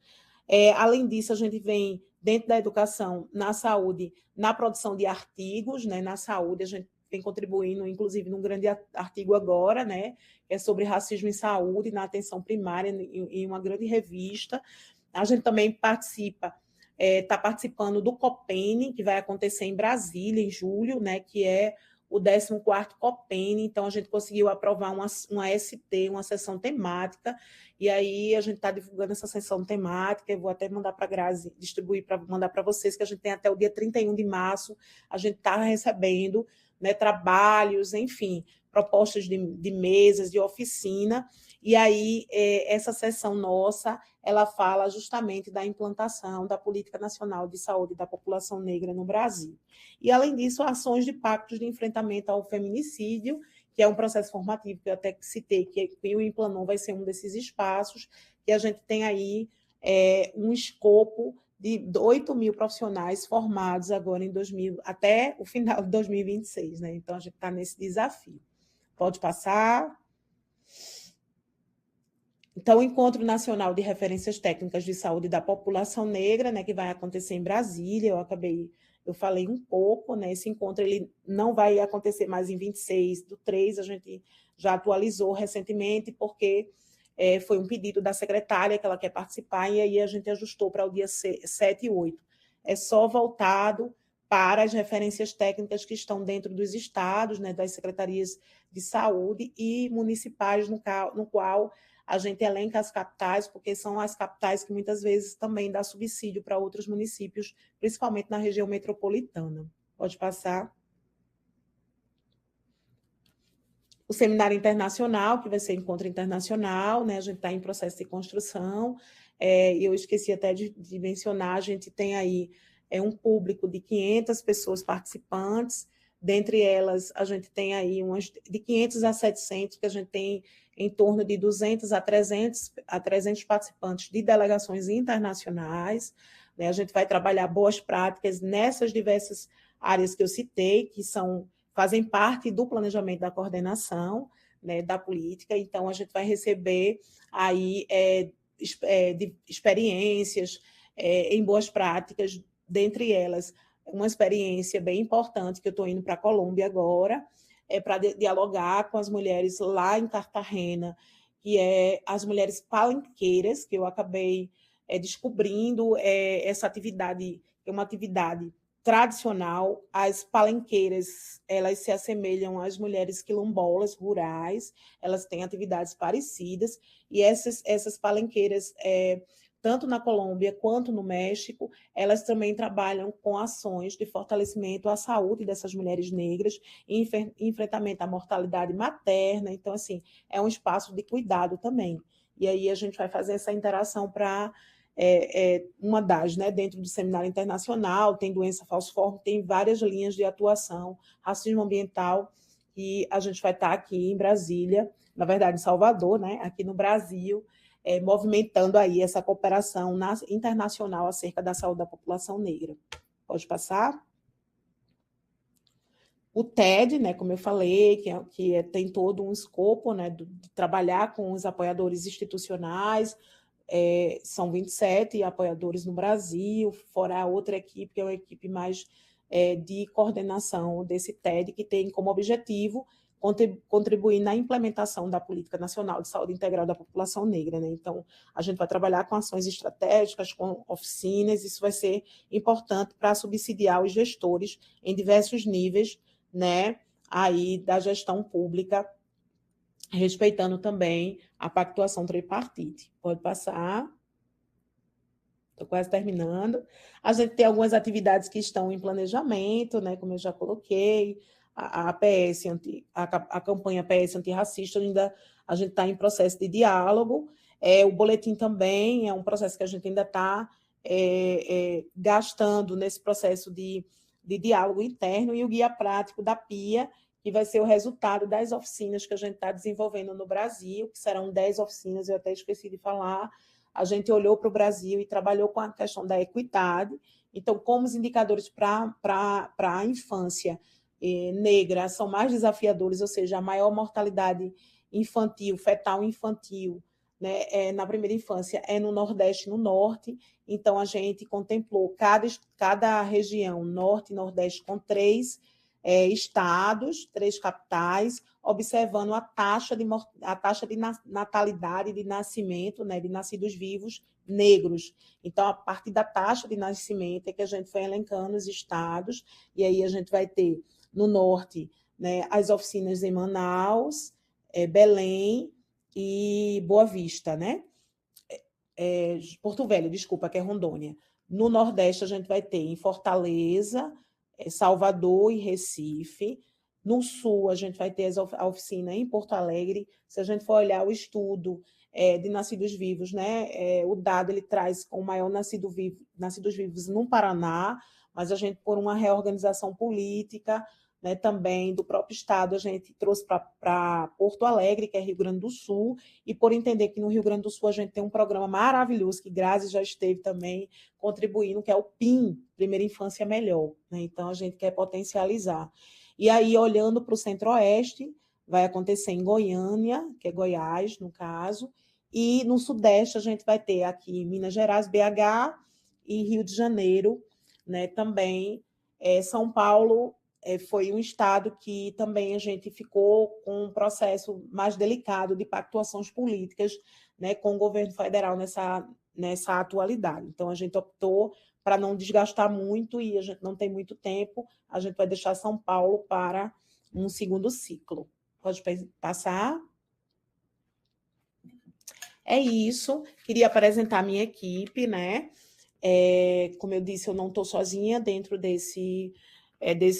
Além disso, a gente vem, dentro da educação, na saúde, na produção de artigos, né, na saúde, a gente vem contribuindo, inclusive, num grande artigo agora, né, que é sobre racismo em saúde, na atenção primária, em uma grande revista. A gente também está participando do COPENE, que vai acontecer em Brasília, em julho, né, que é o 14º COPENE, então a gente conseguiu aprovar uma ST, uma sessão temática, e aí a gente está divulgando essa sessão temática, eu vou até mandar para a Grazi, distribuir para mandar para vocês, que a gente tem até o dia 31 de março, a gente está recebendo, né, trabalhos, enfim, propostas de mesas, de oficina, e aí essa sessão nossa, ela fala justamente da implantação da Política Nacional de Saúde da População Negra no Brasil. E, além disso, ações de pactos de enfrentamento ao feminicídio, que é um processo formativo que eu até citei, que o Implanon vai ser um desses espaços, que a gente tem aí um escopo de 8 mil profissionais formados agora até o final de 2026, né? Então, a gente está nesse desafio. Pode passar. Então, o Encontro Nacional de Referências Técnicas de Saúde da População Negra, né, que vai acontecer em Brasília, eu falei um pouco, né, esse encontro ele não vai acontecer mais em 26/3, a gente já atualizou recentemente, porque foi um pedido da secretária que ela quer participar, e aí a gente ajustou para o dia 7 e 8. É só voltado para as referências técnicas que estão dentro dos estados, né, das secretarias de saúde e municipais, no qual a gente elenca as capitais, porque são as capitais que muitas vezes também dá subsídio para outros municípios, principalmente na região metropolitana. Pode passar. O seminário internacional, que vai ser encontro internacional, né? A gente está em processo de construção, e eu esqueci até de mencionar, a gente tem aí um público de 500 pessoas participantes, dentre elas a gente tem aí de 500 a 700, que a gente tem em torno de 200 a 300 participantes de delegações internacionais, né? A gente vai trabalhar boas práticas nessas diversas áreas que eu citei, que fazem parte do planejamento da coordenação, né, da política. Então, a gente vai receber aí experiências em boas práticas, dentre elas, uma experiência bem importante, que eu estou indo para a Colômbia agora, para dialogar com as mulheres lá em Cartagena, que é as mulheres palenqueiras, que eu acabei descobrindo essa atividade, que é uma atividade tradicional. As palenqueiras, elas se assemelham às mulheres quilombolas rurais, elas têm atividades parecidas, e essas palenqueiras, tanto na Colômbia quanto no México, elas também trabalham com ações de fortalecimento à saúde dessas mulheres negras, e enfrentamento à mortalidade materna. Então, assim, é um espaço de cuidado também. E aí a gente vai fazer essa interação para uma das, né, dentro do seminário internacional, tem doença falciforme, tem várias linhas de atuação, racismo ambiental, e a gente vai estar aqui em Brasília, na verdade em Salvador, né, aqui no Brasil, movimentando aí essa cooperação internacional acerca da saúde da população negra. Pode passar? O TED, né, como eu falei, que tem todo um escopo, né, de trabalhar com os apoiadores institucionais. São 27 apoiadores no Brasil, fora a outra equipe, que é uma equipe mais de coordenação desse TED, que tem como objetivo contribuir na implementação da Política Nacional de Saúde Integral da População Negra, né? Então, a gente vai trabalhar com ações estratégicas, com oficinas, isso vai ser importante para subsidiar os gestores em diversos níveis, né, aí da gestão pública, respeitando também a pactuação tripartite. Pode passar. Estou quase terminando. A gente tem algumas atividades que estão em planejamento, né, como eu já coloquei, a campanha PS antirracista, a gente está em processo de diálogo. O boletim também é um processo que a gente ainda está gastando nesse processo de diálogo interno, e o guia prático da PIA, que vai ser o resultado das oficinas que a gente está desenvolvendo no Brasil, que serão 10 oficinas, eu até esqueci de falar. A gente olhou para o Brasil e trabalhou com a questão da equidade. Então, como os indicadores para a infância negra são mais desafiadores, ou seja, a maior mortalidade infantil, fetal infantil, né, na primeira infância é no Nordeste e no Norte. Então, a gente contemplou cada região, Norte e Nordeste, com 3 estados, 3 capitais, observando a taxa de natalidade, de nascimento, né, de nascidos vivos negros. Então, a partir da taxa de nascimento é que a gente foi elencando os estados, e aí a gente vai ter no Norte, né, as oficinas em Manaus, Belém e Boa Vista, né? Porto Velho, desculpa, que é Rondônia. No Nordeste, a gente vai ter em Fortaleza, Salvador e Recife. No Sul, a gente vai ter a oficina em Porto Alegre. Se a gente for olhar o estudo de nascidos vivos, né, o dado ele traz com o maior nascidos vivos no Paraná, mas a gente, por uma reorganização política, né, também do próprio Estado, a gente trouxe para Porto Alegre, que é Rio Grande do Sul, e por entender que no Rio Grande do Sul a gente tem um programa maravilhoso, que Grazi já esteve também contribuindo, que é o PIM, Primeira Infância Melhor. Né? Então, a gente quer potencializar. E aí, olhando para o Centro-Oeste, vai acontecer em Goiânia, que é Goiás, no caso, e no Sudeste a gente vai ter aqui Minas Gerais, BH e Rio de Janeiro, né? Também São Paulo foi um estado que também a gente ficou com um processo mais delicado de pactuações políticas, né, com o governo federal nessa atualidade. Então, a gente optou para não desgastar muito, e a gente não tem muito tempo, a gente vai deixar São Paulo para um segundo ciclo. Pode passar? É isso. Queria apresentar a minha equipe, né? Como eu disse, eu não estou sozinha dentro desse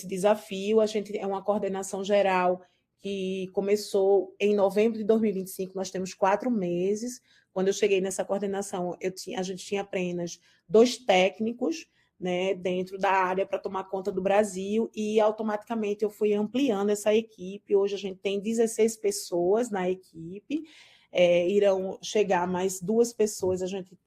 desafio. A gente é uma coordenação geral que começou em novembro de 2025, nós temos 4 meses. Quando eu cheguei nessa coordenação, a gente tinha apenas 2 técnicos, né, dentro da área para tomar conta do Brasil, e automaticamente eu fui ampliando essa equipe. Hoje a gente tem 16 pessoas na equipe, irão chegar mais 2 pessoas, a gente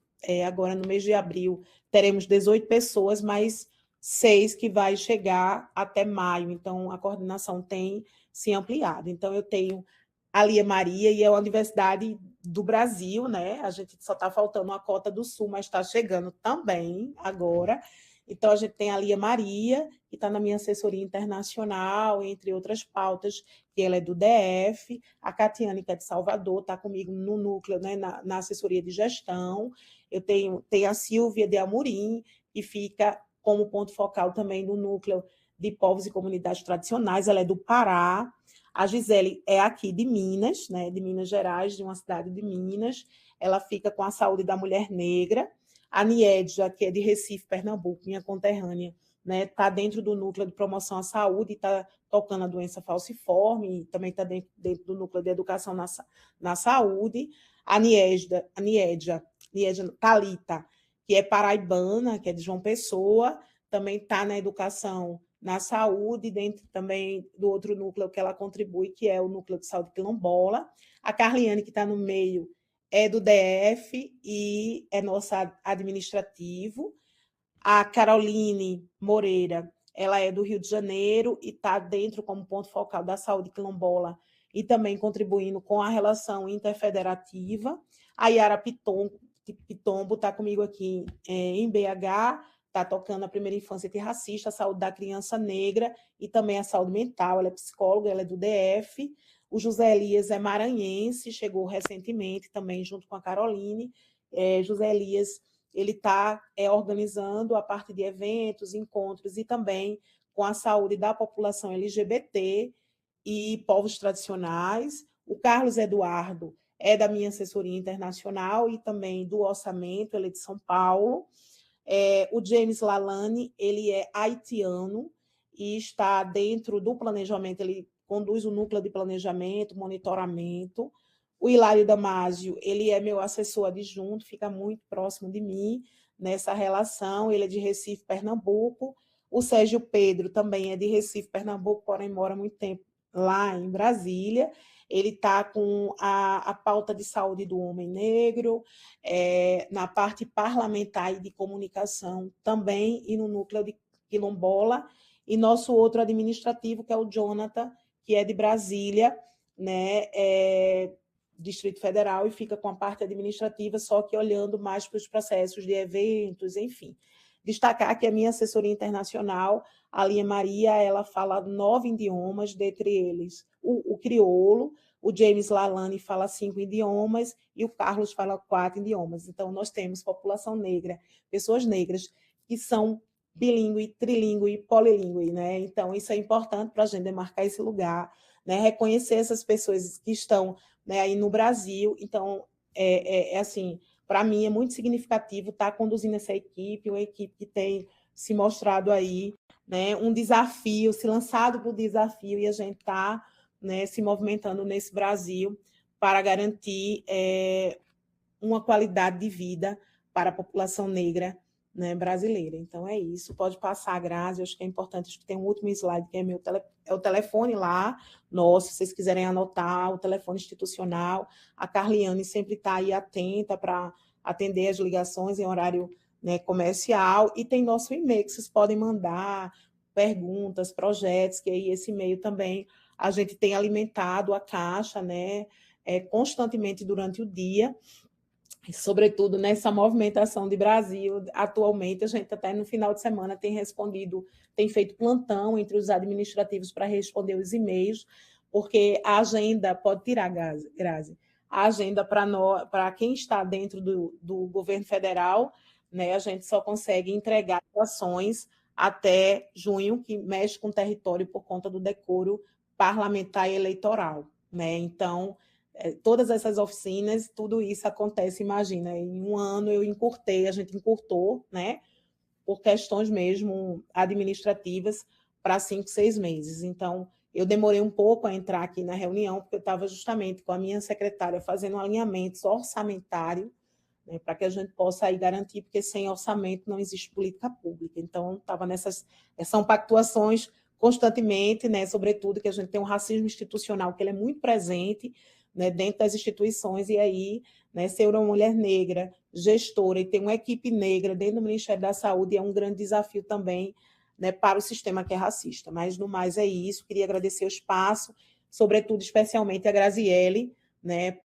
agora no mês de abril teremos 18 pessoas, mais 6 que vai chegar até maio. Então, a coordenação tem se ampliado. Então, eu tenho a Lia Maria, e é a Universidade do Brasil, né? A gente só está faltando a cota do Sul, mas está chegando também agora. Então, a gente tem a Lia Maria, que está na minha assessoria internacional, entre outras pautas, que ela é do DF. A Catiane, que é de Salvador, está comigo no núcleo, né, na assessoria de gestão. Eu tenho a Silvia de Amorim, que fica como ponto focal também no núcleo de povos e comunidades tradicionais, ela é do Pará. A Gisele é aqui de Minas, né, de Minas Gerais, de uma cidade de Minas. Ela fica com a saúde da mulher negra. A Niedja, que é de Recife, Pernambuco, minha conterrânea, né, está dentro do núcleo de promoção à saúde, está tocando a doença falciforme, e também está dentro do núcleo de educação na saúde. A Niedja Thalita, que é paraibana, que é de João Pessoa, também está na educação na saúde, dentro também do outro núcleo que ela contribui, que é o núcleo de saúde quilombola. A Carliane, que está no meio, é do DF e é nosso administrativo. A Caroline Moreira, ela é do Rio de Janeiro e está dentro como ponto focal da saúde quilombola e também contribuindo com a relação interfederativa. A Yara Pitombo está comigo aqui em BH, está tocando a primeira infância antirracista, a saúde da criança negra e também a saúde mental. Ela é psicóloga, ela é do DF. O José Elias é maranhense, chegou recentemente também junto com a Caroline. José Elias, ele está organizando a parte de eventos, encontros e também com a saúde da população LGBT e povos tradicionais. O Carlos Eduardo é da minha assessoria internacional e também do orçamento, ele é de São Paulo. O James Lalane, ele é haitiano e está dentro do planejamento, ele conduz o núcleo de planejamento, monitoramento. O Hilário Damásio, ele é meu assessor adjunto, fica muito próximo de mim, nessa relação. Ele é de Recife, Pernambuco. O Sérgio Pedro também é de Recife, Pernambuco, porém mora muito tempo lá em Brasília. Ele está com a pauta de saúde do homem negro, na parte parlamentar e de comunicação também, e no núcleo de quilombola. E nosso outro administrativo, que é o Jonathan, que é de Brasília, né, Distrito Federal, e fica com a parte administrativa, só que olhando mais para os processos de eventos, enfim. Destacar que a minha assessoria internacional, a Lia Maria, ela fala 9 idiomas, dentre eles o crioulo, o James Lalane fala 5 idiomas e o Carlos fala 4 idiomas. Então, nós temos população negra, pessoas negras que são bilíngue, trilingue, polilingue, né? Então, isso é importante para a gente demarcar esse lugar, né? Reconhecer essas pessoas que estão, né, aí no Brasil. Então, assim, para mim é muito significativo estar conduzindo essa equipe, uma equipe que tem se mostrado aí, né, um desafio, se lançado para o desafio, e a gente está, né, se movimentando nesse Brasil para garantir uma qualidade de vida para a população negra, né, brasileira. Então é isso, pode passar, Grazi, acho que é importante, acho que tem um último slide, que é o telefone lá, nosso, se vocês quiserem anotar, o telefone institucional, a Carliane sempre está aí atenta para atender as ligações em horário, né, comercial, e tem nosso e-mail, que vocês podem mandar perguntas, projetos, que aí esse e-mail também a gente tem alimentado a caixa, né, constantemente durante o dia, sobretudo nessa movimentação de Brasil. Atualmente, a gente até no final de semana tem respondido, tem feito plantão entre os administrativos para responder os e-mails, porque a agenda, pode tirar, Grazi, a agenda para quem está dentro do governo federal, né, a gente só consegue entregar ações até junho, que mexe com o território por conta do decoro parlamentar e eleitoral, né? Então, todas essas oficinas, tudo isso acontece, imagina, em um ano a gente encurtou, né, por questões mesmo administrativas, para 5, 6 meses. Então, eu demorei um pouco a entrar aqui na reunião, porque eu estava justamente com a minha secretária fazendo um alinhamento orçamentário, né, para que a gente possa aí garantir, porque sem orçamento não existe política pública. Então, estava são pactuações constantemente, né, sobretudo que a gente tem um racismo institucional, que ele é muito presente, né, dentro das instituições, e aí, né, ser uma mulher negra, gestora, e ter uma equipe negra dentro do Ministério da Saúde é um grande desafio também, né, para o sistema que é racista. Mas, no mais, é isso. Queria agradecer o espaço, sobretudo, especialmente a Graziele, né,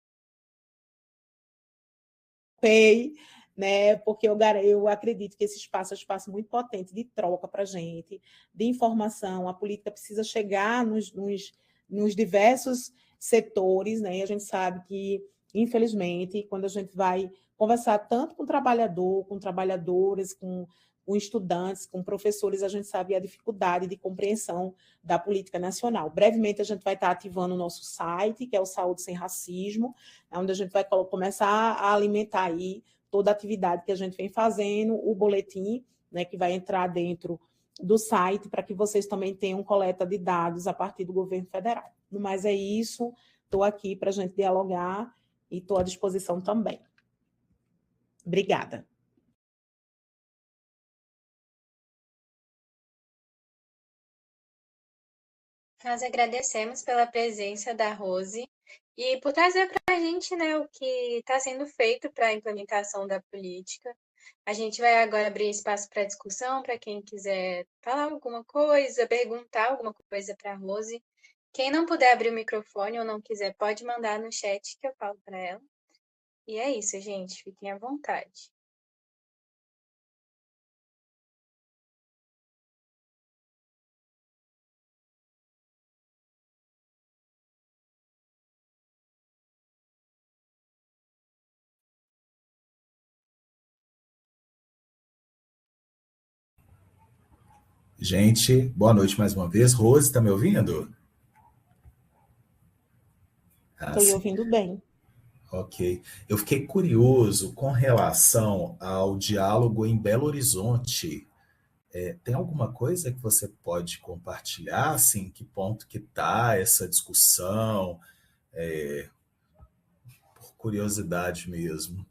né? Porque eu acredito que esse espaço é um espaço muito potente de troca para a gente, de informação. A política precisa chegar nos diversos setores, né? E a gente sabe que, infelizmente, quando a gente vai conversar tanto com trabalhador, com trabalhadoras, com estudantes, com professores, a gente sabe a dificuldade de compreensão da política nacional. Brevemente, a gente vai estar ativando o nosso site, que é o Saúde Sem Racismo, onde a gente vai começar a alimentar aí toda a atividade que a gente vem fazendo, o boletim, né, que vai entrar dentro do site, para que vocês também tenham coleta de dados a partir do governo federal. Mas é isso, estou aqui para a gente dialogar e estou à disposição também. Obrigada. Nós agradecemos pela presença da Rose e por trazer para a gente, né, o que está sendo feito para a implementação da política. A gente vai agora abrir espaço para discussão, para quem quiser falar alguma coisa, perguntar alguma coisa para a Rose. Quem não puder abrir o microfone ou não quiser, pode mandar no chat que eu falo para ela. E é isso, gente. Fiquem à vontade. Gente, boa noite mais uma vez. Rose, está me ouvindo? Estou lhe ouvindo bem. Ok. Eu fiquei curioso com relação ao diálogo em Belo Horizonte. Tem alguma coisa que você pode compartilhar? Assim, que ponto que está essa discussão? Por curiosidade mesmo.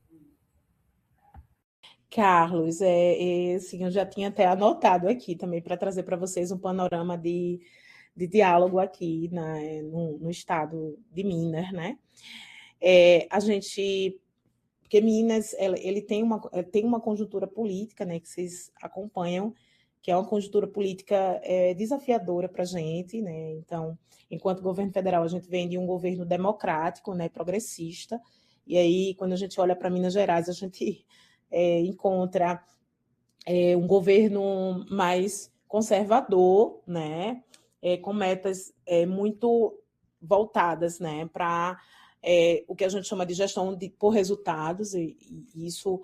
Carlos, assim, eu já tinha até anotado aqui também para trazer para vocês um panorama de diálogo aqui no estado de Minas, né? A gente, porque Minas, ele tem uma conjuntura política, né, que vocês acompanham, que é uma conjuntura política desafiadora para a gente, né? Então, enquanto governo federal, a gente vem de um governo democrático, né, progressista, e aí, quando a gente olha para Minas Gerais, a gente encontra um governo mais conservador, né, com metas muito voltadas, né, para o que a gente chama de gestão por resultados, e isso,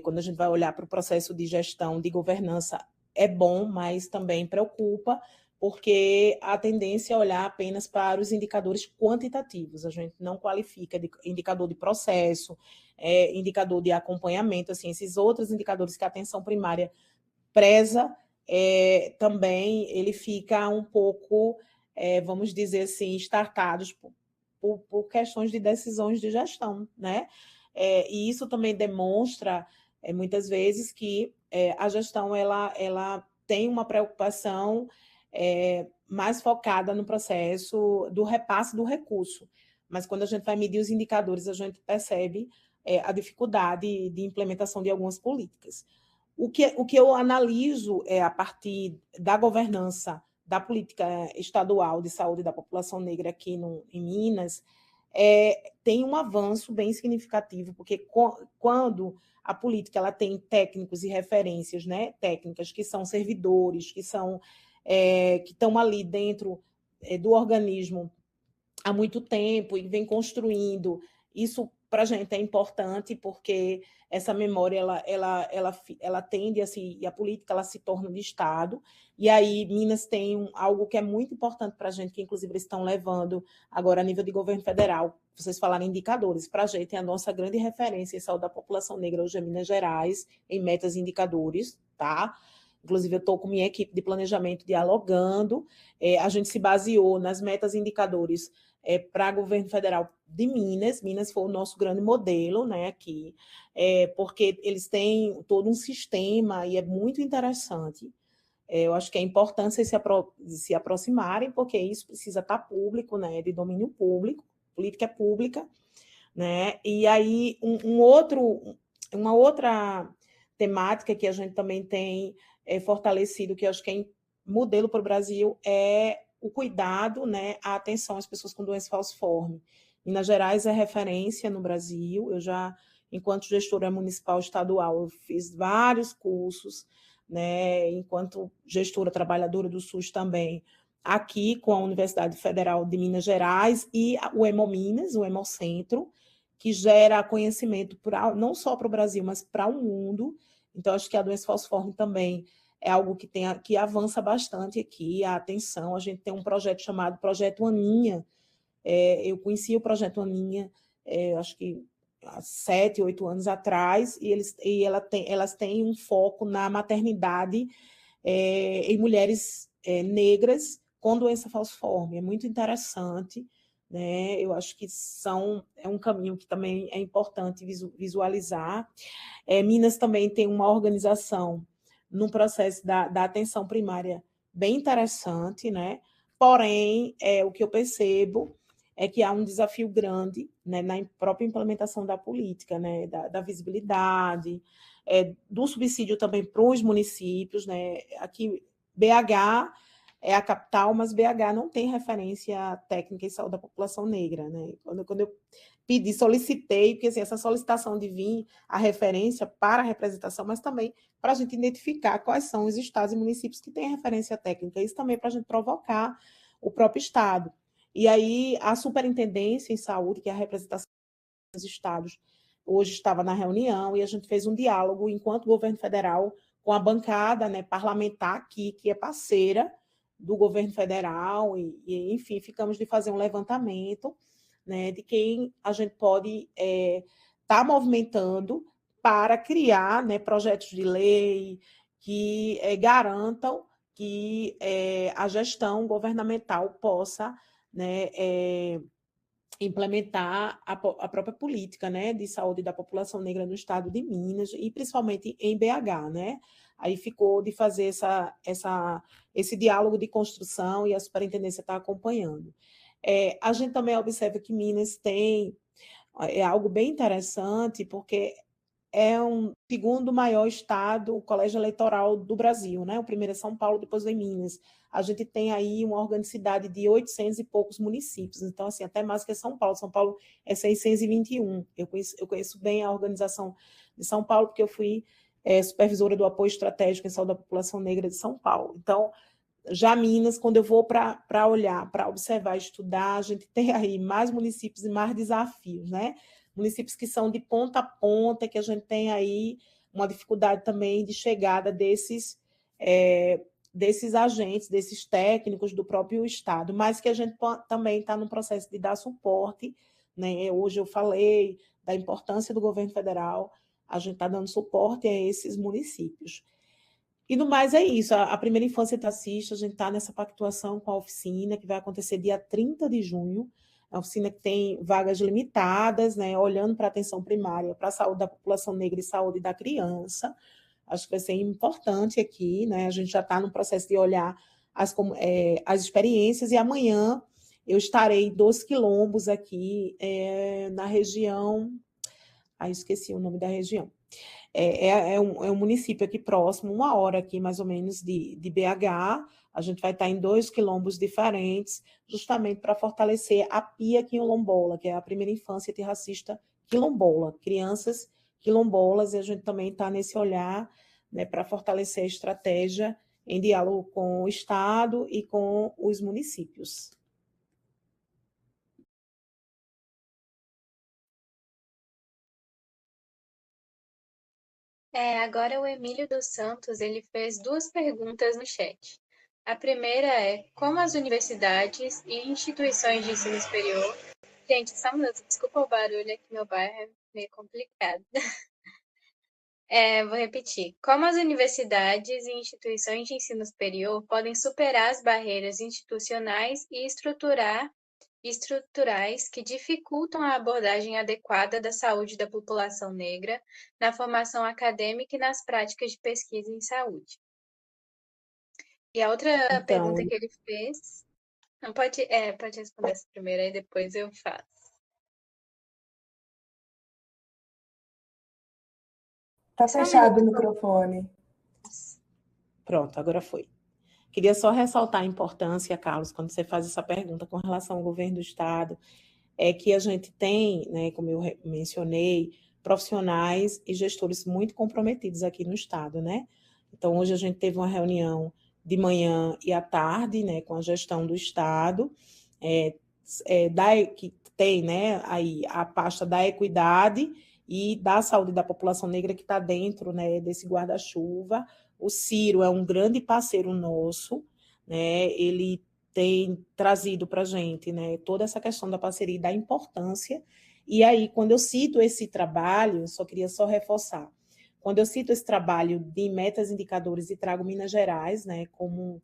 quando a gente vai olhar para o processo de gestão, de governança, é bom, mas também preocupa, porque a tendência é olhar apenas para os indicadores quantitativos, a gente não qualifica de indicador de processo, indicador de acompanhamento, assim, esses outros indicadores que a atenção primária preza, também ele fica um pouco, vamos dizer assim, estartados por questões de decisões de gestão, né? E isso também demonstra, muitas vezes, que a gestão ela tem uma preocupação mais focada no processo do repasse do recurso. Mas quando a gente vai medir os indicadores, a gente percebe a dificuldade de implementação de algumas políticas. O que eu analiso a partir da governança da política estadual de saúde da população negra aqui em Minas, tem um avanço bem significativo, porque quando a política ela tem técnicos e referências, né, técnicas que são servidores, que estão ali dentro do organismo há muito tempo e vem construindo. Isso para a gente é importante porque essa memória ela tende a política ela se torna de Estado, e aí Minas tem algo que é muito importante para a gente, que inclusive eles estão levando agora a nível de governo federal. Vocês falaram indicadores, para a gente é a nossa grande referência em saúde da população negra hoje é Minas Gerais, em metas e indicadores, tá? Inclusive, eu estou com minha equipe de planejamento dialogando. A gente se baseou nas metas e indicadores para o governo federal de Minas. Minas foi o nosso grande modelo, né, aqui, porque eles têm todo um sistema e é muito interessante. Eu acho que é importante vocês se aproximarem, porque isso precisa estar público, né, de domínio público, política pública, né? E aí uma outra temática que a gente também tem fortalecido, que eu acho que é modelo para o Brasil, é o cuidado, né, a atenção às pessoas com doença falciforme. Minas Gerais é referência no Brasil. Eu já, enquanto gestora municipal estadual, eu fiz vários cursos, né, enquanto gestora trabalhadora do SUS também, aqui com a Universidade Federal de Minas Gerais e o Hemominas, o Hemocentro, que gera conhecimento não só para o Brasil, mas para o mundo. Então, acho que a doença falciforme também é algo que avança bastante aqui, a atenção. A gente tem um projeto chamado Projeto Aninha. Eu conheci o Projeto Aninha, acho que há 7, 8 anos atrás, e elas têm um foco na maternidade em mulheres negras com doença falciforme. É muito interessante, né? Eu acho que é um caminho que também é importante visualizar. Minas também tem uma organização no processo da atenção primária bem interessante, né? Porém, o que eu percebo é que há um desafio grande, né, na própria implementação da política, né, da visibilidade, do subsídio também para os municípios, né? Aqui, BH é a capital, mas BH não tem referência técnica em saúde da população negra, né? Quando eu solicitei, porque assim, essa solicitação de vir a referência para a representação, mas também para a gente identificar quais são os estados e municípios que têm referência técnica, isso também para a gente provocar o próprio estado. E aí a superintendência em saúde, que é a representação dos estados, hoje estava na reunião e a gente fez um diálogo enquanto governo federal com a bancada, né, parlamentar aqui, que é parceira do governo federal, enfim, ficamos de fazer um levantamento, né, de quem a gente pode estar movimentando para criar, né, projetos de lei que garantam que a gestão governamental possa, né, implementar a própria política, né, de saúde da população negra no estado de Minas e principalmente em BH, né? Aí ficou de fazer esse diálogo de construção e a superintendência está acompanhando. A gente também observa que Minas tem algo bem interessante, porque é um segundo maior estado, o colégio eleitoral do Brasil, né? O primeiro é São Paulo, depois vem Minas. A gente tem aí uma organicidade de 800 e poucos municípios, então, assim, até mais que São Paulo. São Paulo é 621. Eu conheço bem a organização de São Paulo, porque eu fui supervisora do apoio estratégico em saúde da população negra de São Paulo. Então, já Minas, quando eu vou para olhar, para observar, estudar, a gente tem aí mais municípios e mais desafios, né? Municípios que são de ponta a ponta, que a gente tem aí uma dificuldade também de chegada desses agentes, desses técnicos do próprio Estado, mas que a gente também está no processo de dar suporte, né? Hoje eu falei da importância do governo federal, a gente está dando suporte a esses municípios. E no mais é isso, a primeira infância taxista, a gente está nessa pactuação com a oficina, que vai acontecer dia 30 de junho, a oficina que tem vagas limitadas, né, olhando para a atenção primária, para a saúde da população negra e saúde da criança. Acho que vai ser importante aqui, né, a gente já está no processo de olhar as experiências, e amanhã eu estarei 12 quilombos aqui na região, esqueci o nome da região. É um município aqui próximo, 1 hora aqui mais ou menos de BH. A gente vai estar em 2 quilombos diferentes, justamente para fortalecer a PIA quilombola, que é a primeira infância antirracista quilombola, crianças quilombolas, e a gente também está nesse olhar, né, para fortalecer a estratégia em diálogo com o Estado e com os municípios. Agora o Emílio dos Santos, ele fez 2 perguntas no chat. A primeira é, como as universidades e instituições de ensino superior... Gente, só um minuto, desculpa o barulho aqui, meu bairro é meio complicado. Vou repetir. Como as universidades e instituições de ensino superior podem superar as barreiras institucionais e estruturais que dificultam a abordagem adequada da saúde da população negra na formação acadêmica e nas práticas de pesquisa em saúde. E a outra pergunta que ele fez... Não, pode responder essa primeira, aí depois eu faço. Tá fechado o microfone. Pronto, agora foi. Queria só ressaltar a importância, Carlos, quando você faz essa pergunta com relação ao governo do Estado, é que a gente tem, né, como eu mencionei, profissionais e gestores muito comprometidos aqui no Estado, né? Então, hoje a gente teve uma reunião de manhã e à tarde, né, com a gestão do Estado, que tem, né, aí a pasta da equidade e da saúde da população negra, que está dentro, né, desse guarda-chuva. O Ciro é um grande parceiro nosso, né? Ele tem trazido para a gente, né, toda essa questão da parceria e da importância. E aí, quando eu cito esse trabalho, eu só queria reforçar, quando eu cito esse trabalho de metas, indicadores e trago Minas Gerais, né, como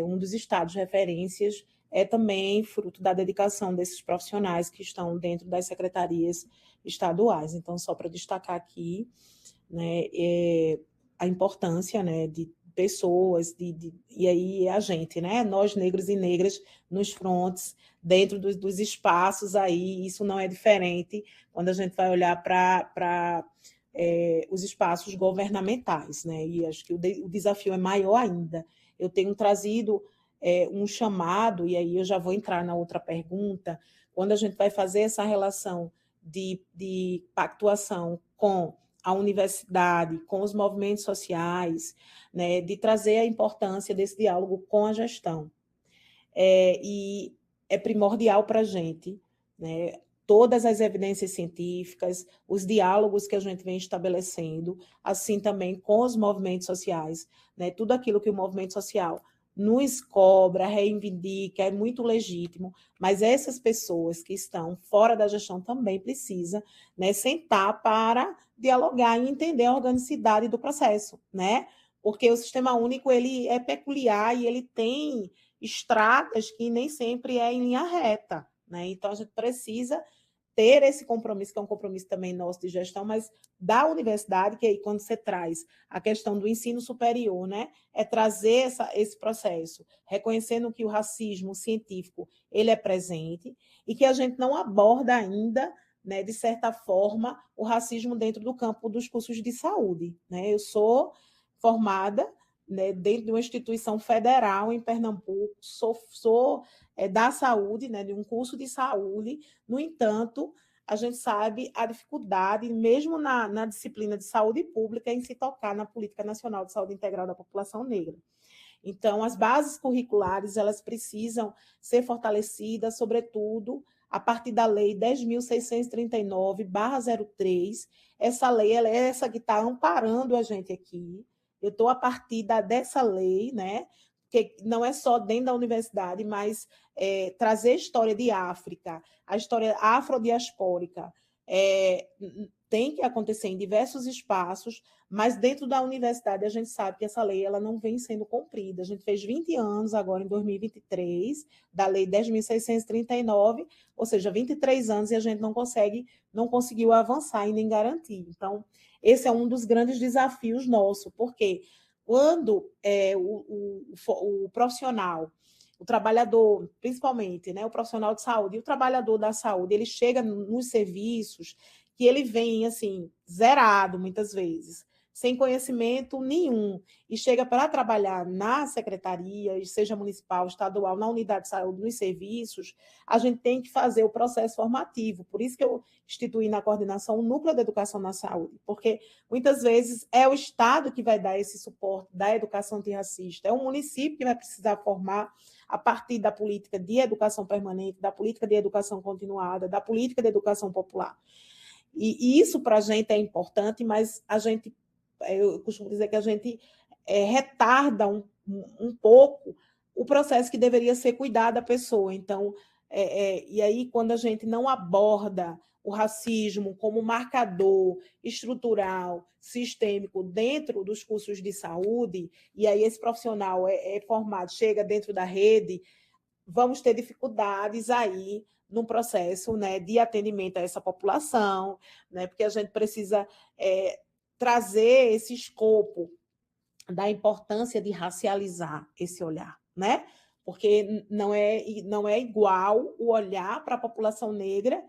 um dos estados referências, é também fruto da dedicação desses profissionais que estão dentro das secretarias estaduais. Então, só para destacar aqui, né, a importância, né, de pessoas, e aí a gente, né, nós negros e negras nos frontes, dentro dos espaços aí, isso não é diferente quando a gente vai olhar para os espaços governamentais, né, e acho que o desafio é maior ainda. Eu tenho trazido um chamado, e aí eu já vou entrar na outra pergunta, quando a gente vai fazer essa relação de pactuação com a universidade, com os movimentos sociais, né, de trazer a importância desse diálogo com a gestão. E é primordial para a gente, né, todas as evidências científicas, os diálogos que a gente vem estabelecendo, assim também com os movimentos sociais, né, tudo aquilo que o movimento social nos cobra, reivindica, é muito legítimo, mas essas pessoas que estão fora da gestão também precisam, né, sentar para dialogar e entender a organicidade do processo, né? Porque o sistema único ele é peculiar e ele tem estradas que nem sempre é em linha reta, né? Então, a gente precisa ter esse compromisso, que é um compromisso também nosso de gestão, mas da universidade, que aí quando você traz a questão do ensino superior, né, é trazer esse processo, reconhecendo que o racismo científico ele é presente e que a gente não aborda ainda, né, de certa forma, o racismo dentro do campo dos cursos de saúde, né? Eu sou formada, né, dentro de uma instituição federal em Pernambuco, sou da saúde, né, de um curso de saúde. No entanto, a gente sabe a dificuldade, mesmo na disciplina de saúde pública, em se tocar na Política Nacional de Saúde Integral da População Negra. Então, as bases curriculares elas precisam ser fortalecidas, sobretudo a partir da Lei 10.639/03. Essa lei ela é essa que está amparando a gente aqui. Eu estou a partir dessa lei, né? Que não é só dentro da universidade, mas trazer a história de África, a história afrodiaspórica, tem que acontecer em diversos espaços, mas dentro da universidade a gente sabe que essa lei ela não vem sendo cumprida. A gente fez 20 anos agora em 2023 da Lei 10.639, ou seja, 23 anos e a gente não conseguiu avançar e nem garantir. Então, esse é um dos grandes desafios nossos, porque quando o profissional, o trabalhador, principalmente, né, o profissional de saúde e o trabalhador da saúde, ele chega nos serviços que ele vem, assim, zerado, muitas vezes, sem conhecimento nenhum, e chega para trabalhar na secretaria, seja municipal, estadual, na unidade de saúde, nos serviços, a gente tem que fazer o processo formativo. Por isso que eu instituí na coordenação o Núcleo de Educação na Saúde, porque muitas vezes é o Estado que vai dar esse suporte da educação antirracista, é o município que vai precisar formar a partir da política de educação permanente, da política de educação continuada, da política de educação popular. E isso para a gente é importante, mas eu costumo dizer que a gente retarda um pouco o processo que deveria ser cuidar da pessoa. Então, e aí, quando a gente não aborda o racismo como marcador estrutural, sistêmico, dentro dos cursos de saúde, e aí esse profissional é formado, chega dentro da rede, vamos ter dificuldades aí no processo, né, de atendimento a essa população, né, porque a gente precisa trazer esse escopo da importância de racializar esse olhar, né? Porque não é igual o olhar para a população negra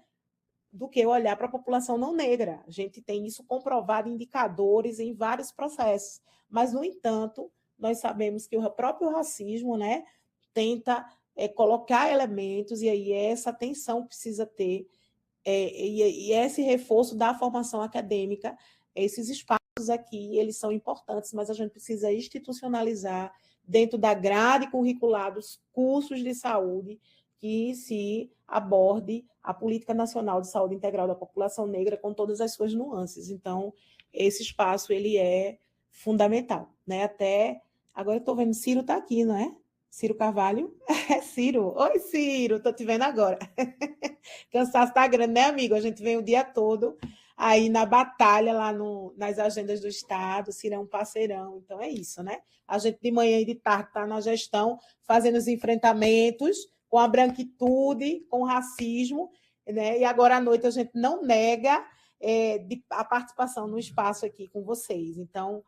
do que olhar para a população não negra. A gente tem isso comprovado em indicadores em vários processos. Mas, no entanto, nós sabemos que o próprio racismo, né, tenta colocar elementos, e aí essa atenção precisa ter, e esse reforço da formação acadêmica, esses espaços aqui, eles são importantes, mas a gente precisa institucionalizar dentro da grade curricular dos cursos de saúde que se aborde a Política Nacional de Saúde Integral da População Negra com todas as suas nuances. Então, esse espaço ele é fundamental, né? Até agora eu estou vendo Ciro está aqui, não é? Ciro Carvalho? É Ciro. Oi, Ciro, estou te vendo agora. Cansaço está grande, né, amigo? A gente vem o dia todo aí na batalha lá nas agendas do Estado, Ciro é um parceirão, então é isso, né? A gente de manhã e de tarde está na gestão, fazendo os enfrentamentos com a branquitude, com o racismo, né? E agora à noite a gente não nega a participação no espaço aqui com vocês. Então,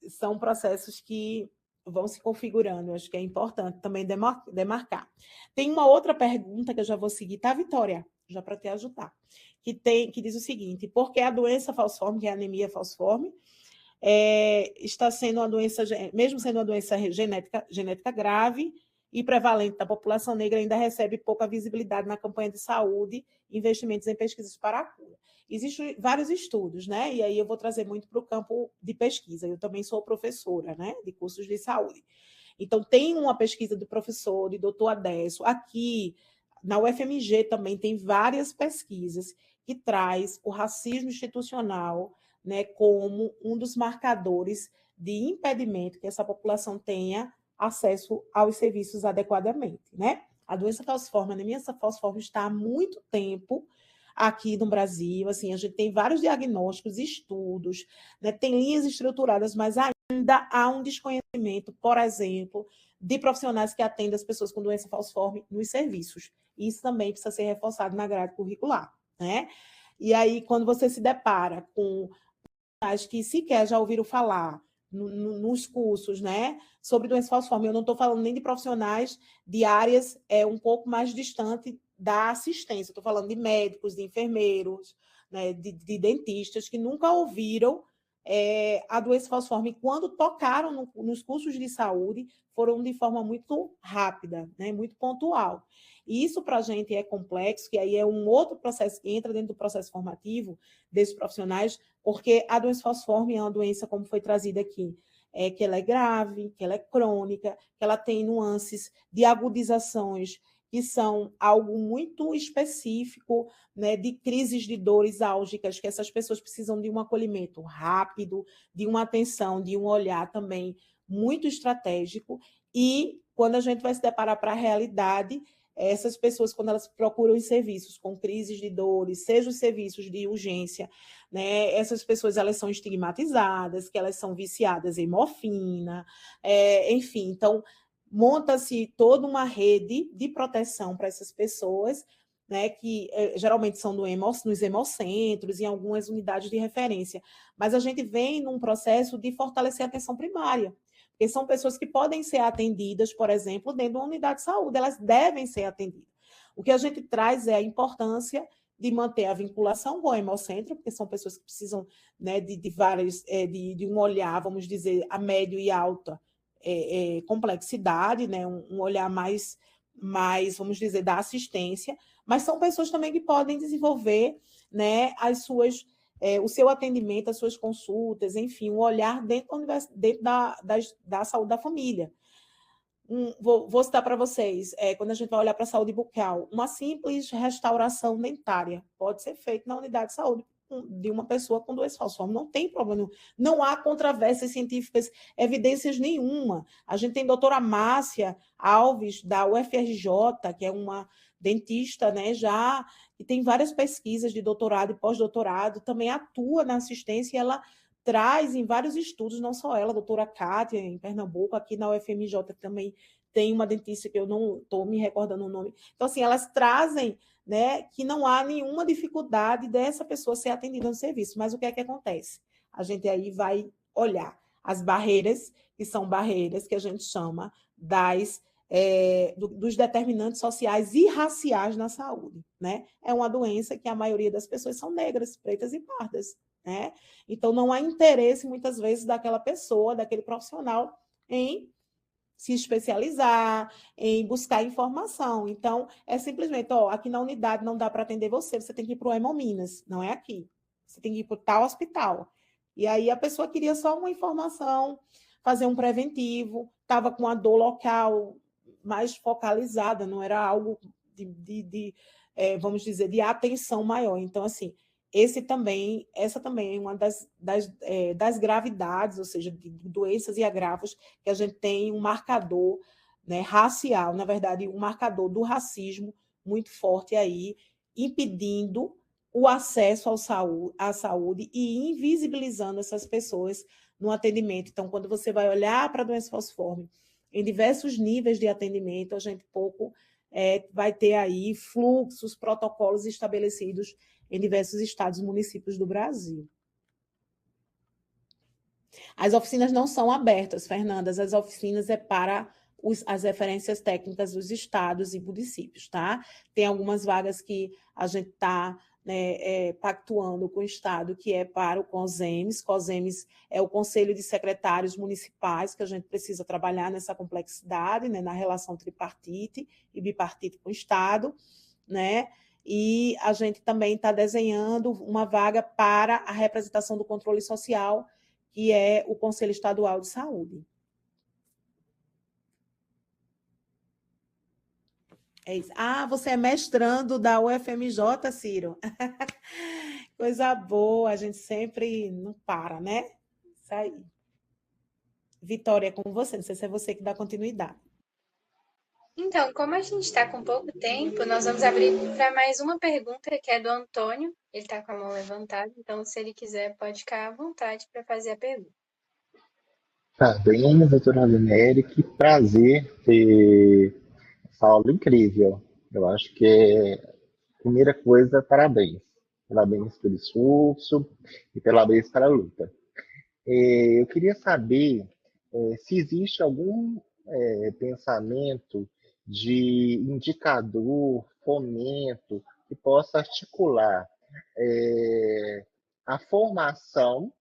são processos que vão se configurando, eu acho que é importante também demarcar. Tem uma outra pergunta que eu já vou seguir, tá, Vitória? Já para te ajudar, que diz o seguinte: por que a doença falciforme, que é a anemia falciforme, está sendo uma doença, mesmo sendo uma doença genética grave e prevalente da população negra, ainda recebe pouca visibilidade na campanha de saúde e investimentos em pesquisas para a cura? Existem vários estudos, né? E aí eu vou trazer muito para o campo de pesquisa. Eu também sou professora, né, de cursos de saúde. Então, tem uma pesquisa do professor, de doutor Adesso, aqui na UFMG também tem várias pesquisas que traz o racismo institucional, né, como um dos marcadores de impedimento que essa população tenha acesso aos serviços adequadamente, né? A doença falciforme, a anemia falciforme está há muito tempo aqui no Brasil, assim, a gente tem vários diagnósticos, estudos, né, tem linhas estruturadas, mas ainda há um desconhecimento, por exemplo, de profissionais que atendem as pessoas com doença falciforme nos serviços. Isso também precisa ser reforçado na grade curricular, né? E aí, quando você se depara com profissionais que sequer já ouviram falar nos cursos, né, sobre doença falciforme, eu não estou falando nem de profissionais de áreas um pouco mais distantes da assistência, estou falando de médicos, de enfermeiros, né, de dentistas que nunca ouviram a doença falciforme. Quando tocaram nos cursos de saúde, foram de forma muito rápida, né, muito pontual. E isso para a gente é complexo, que aí é um outro processo que entra dentro do processo formativo desses profissionais, porque a doença falciforme é uma doença, como foi trazida aqui, que ela é grave, que ela é crônica, que ela tem nuances de agudizações que são algo muito específico, né, de crises de dores álgicas, que essas pessoas precisam de um acolhimento rápido, de uma atenção, de um olhar também muito estratégico. E quando a gente vai se deparar para a realidade, essas pessoas, quando elas procuram os serviços com crises de dores, seja os serviços de urgência, né, essas pessoas elas são estigmatizadas, que elas são viciadas em morfina, enfim, então monta-se toda uma rede de proteção para essas pessoas, né, que geralmente são nos hemocentros, em algumas unidades de referência, mas a gente vem num processo de fortalecer a atenção primária, porque são pessoas que podem ser atendidas, por exemplo, dentro de uma unidade de saúde, elas devem ser atendidas. O que a gente traz é a importância de manter a vinculação com o hemocentro, porque são pessoas que precisam, né, de várias, de um olhar, vamos dizer, a médio e alta complexidade, né, um olhar mais, vamos dizer, da assistência, mas são pessoas também que podem desenvolver, né, o seu atendimento, as suas consultas, enfim, um olhar dentro da saúde da família. Vou citar para vocês, quando a gente vai olhar para a saúde bucal, uma simples restauração dentária pode ser feita na unidade de saúde de uma pessoa com doença falciforme, não tem problema, não há controvérsias científicas, evidências nenhuma. A gente tem a doutora Márcia Alves, da UFRJ, que é uma dentista, né, já, que tem várias pesquisas de doutorado e pós-doutorado, também atua na assistência, e ela traz em vários estudos, não só ela, a doutora Kátia, em Pernambuco, aqui na UFMJ também tem uma dentista que eu não estou me recordando o nome. Então, assim, elas trazem, né, que não há nenhuma dificuldade dessa pessoa ser atendida no serviço. Mas o que é que acontece? A gente aí vai olhar as barreiras, que são barreiras que a gente chama dos determinantes sociais e raciais na saúde, né? É uma doença que a maioria das pessoas são negras, pretas e pardas, né? Então, não há interesse, muitas vezes, daquela pessoa, daquele profissional, em se especializar, em buscar informação. Então, é simplesmente, aqui na unidade não dá para atender você, você tem que ir para o Hemominas, não é aqui. Você tem que ir para tal hospital. E aí a pessoa queria só uma informação, fazer um preventivo, estava com a dor local mais focalizada, não era algo vamos dizer, de atenção maior. Então, assim, essa também é uma das gravidades, ou seja, de doenças e agravos, que a gente tem um marcador, né, racial, na verdade, um marcador do racismo muito forte aí, impedindo o acesso à saúde e invisibilizando essas pessoas no atendimento. Então, quando você vai olhar para a doença falciforme, em diversos níveis de atendimento, a gente vai ter aí fluxos, protocolos estabelecidos em diversos estados e municípios do Brasil. As oficinas não são abertas, Fernandas, as oficinas é para as referências técnicas dos estados e municípios, tá? Tem algumas vagas que a gente está, né, pactuando com o estado, que é para o CONSEMES. CONSEMES é o Conselho de Secretários Municipais, que a gente precisa trabalhar nessa complexidade, né, na relação tripartite e bipartite com o estado, né? E a gente também está desenhando uma vaga para a representação do controle social, que é o Conselho Estadual de Saúde. É isso. Ah, você é mestrando da UFMJ, Ciro? Coisa boa, a gente sempre não para, né? Isso aí. Vitória, é com você, não sei se é você que dá continuidade. Então, como a gente está com pouco tempo, nós vamos abrir para mais uma pergunta, que é do Antônio. Ele está com a mão levantada, então, se ele quiser, pode ficar à vontade para fazer a pergunta. Parabéns, doutora Linelli, que prazer ter essa aula incrível. Eu acho que primeira coisa, parabéns. Parabéns pelo esforço e parabéns pela luta. Eu queria saber se existe algum pensamento de indicador, fomento, que possa articular a formação,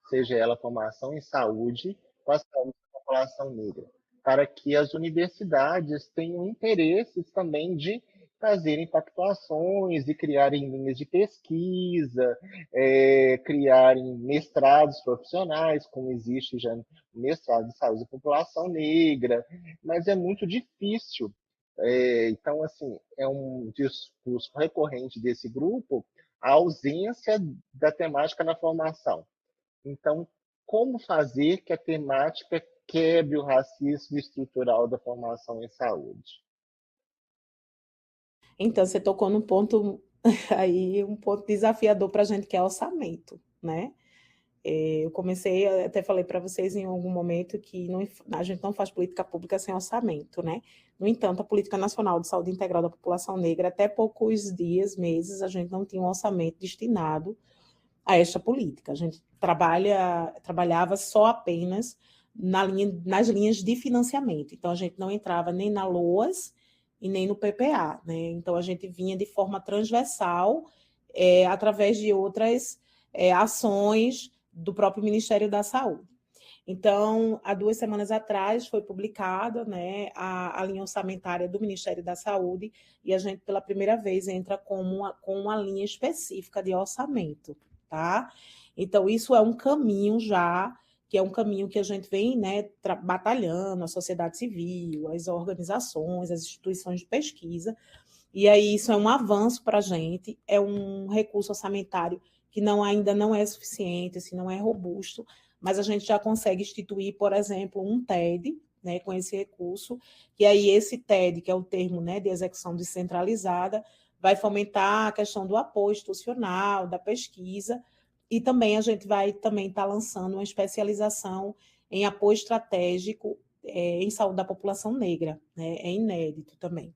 seja ela formação em saúde, com a saúde da população negra, para que as universidades tenham interesses também de fazerem pactuações e criarem linhas de pesquisa, criarem mestrados profissionais, como existe já no mestrado em saúde da população negra, mas é muito difícil. Então, assim, é um discurso recorrente desse grupo a ausência da temática na formação. Então, como fazer que a temática quebre o racismo estrutural da formação em saúde? Então, você tocou num ponto aí, um ponto desafiador para a gente, que é orçamento, né? Eu comecei, até falei para vocês em algum momento que a gente não faz política pública sem orçamento, né? No entanto, a Política Nacional de Saúde Integral da População Negra, até poucos dias, meses, a gente não tinha um orçamento destinado a esta política. A gente trabalhava só apenas nas linhas de financiamento. Então, a gente não entrava nem na LOAS e nem no PPA, né? Então, a gente vinha de forma transversal, através de outras ações do próprio Ministério da Saúde. Então, há 2 semanas atrás foi publicada, né, a linha orçamentária do Ministério da Saúde, e a gente, pela primeira vez, entra com uma linha específica de orçamento, tá? Então, isso é um caminho já, que é um caminho que a gente vem, né, batalhando, a sociedade civil, as organizações, as instituições de pesquisa, e aí isso é um avanço para a gente, é um recurso orçamentário que ainda não é suficiente, assim, não é robusto, mas a gente já consegue instituir, por exemplo, um TED, né, com esse recurso, e aí esse TED, que é o termo, né, de execução descentralizada, vai fomentar a questão do apoio institucional, da pesquisa, e também a gente vai também estar lançando uma especialização em apoio estratégico em saúde da população negra, né, é inédito também.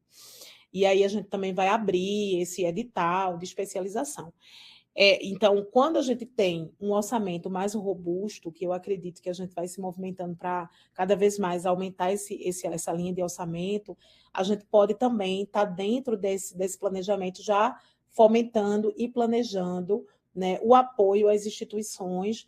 E aí a gente também vai abrir esse edital de especialização. Então, quando a gente tem um orçamento mais robusto, que eu acredito que a gente vai se movimentando para cada vez mais aumentar essa linha de orçamento, a gente pode também estar dentro desse planejamento já fomentando e planejando, né, o apoio às instituições,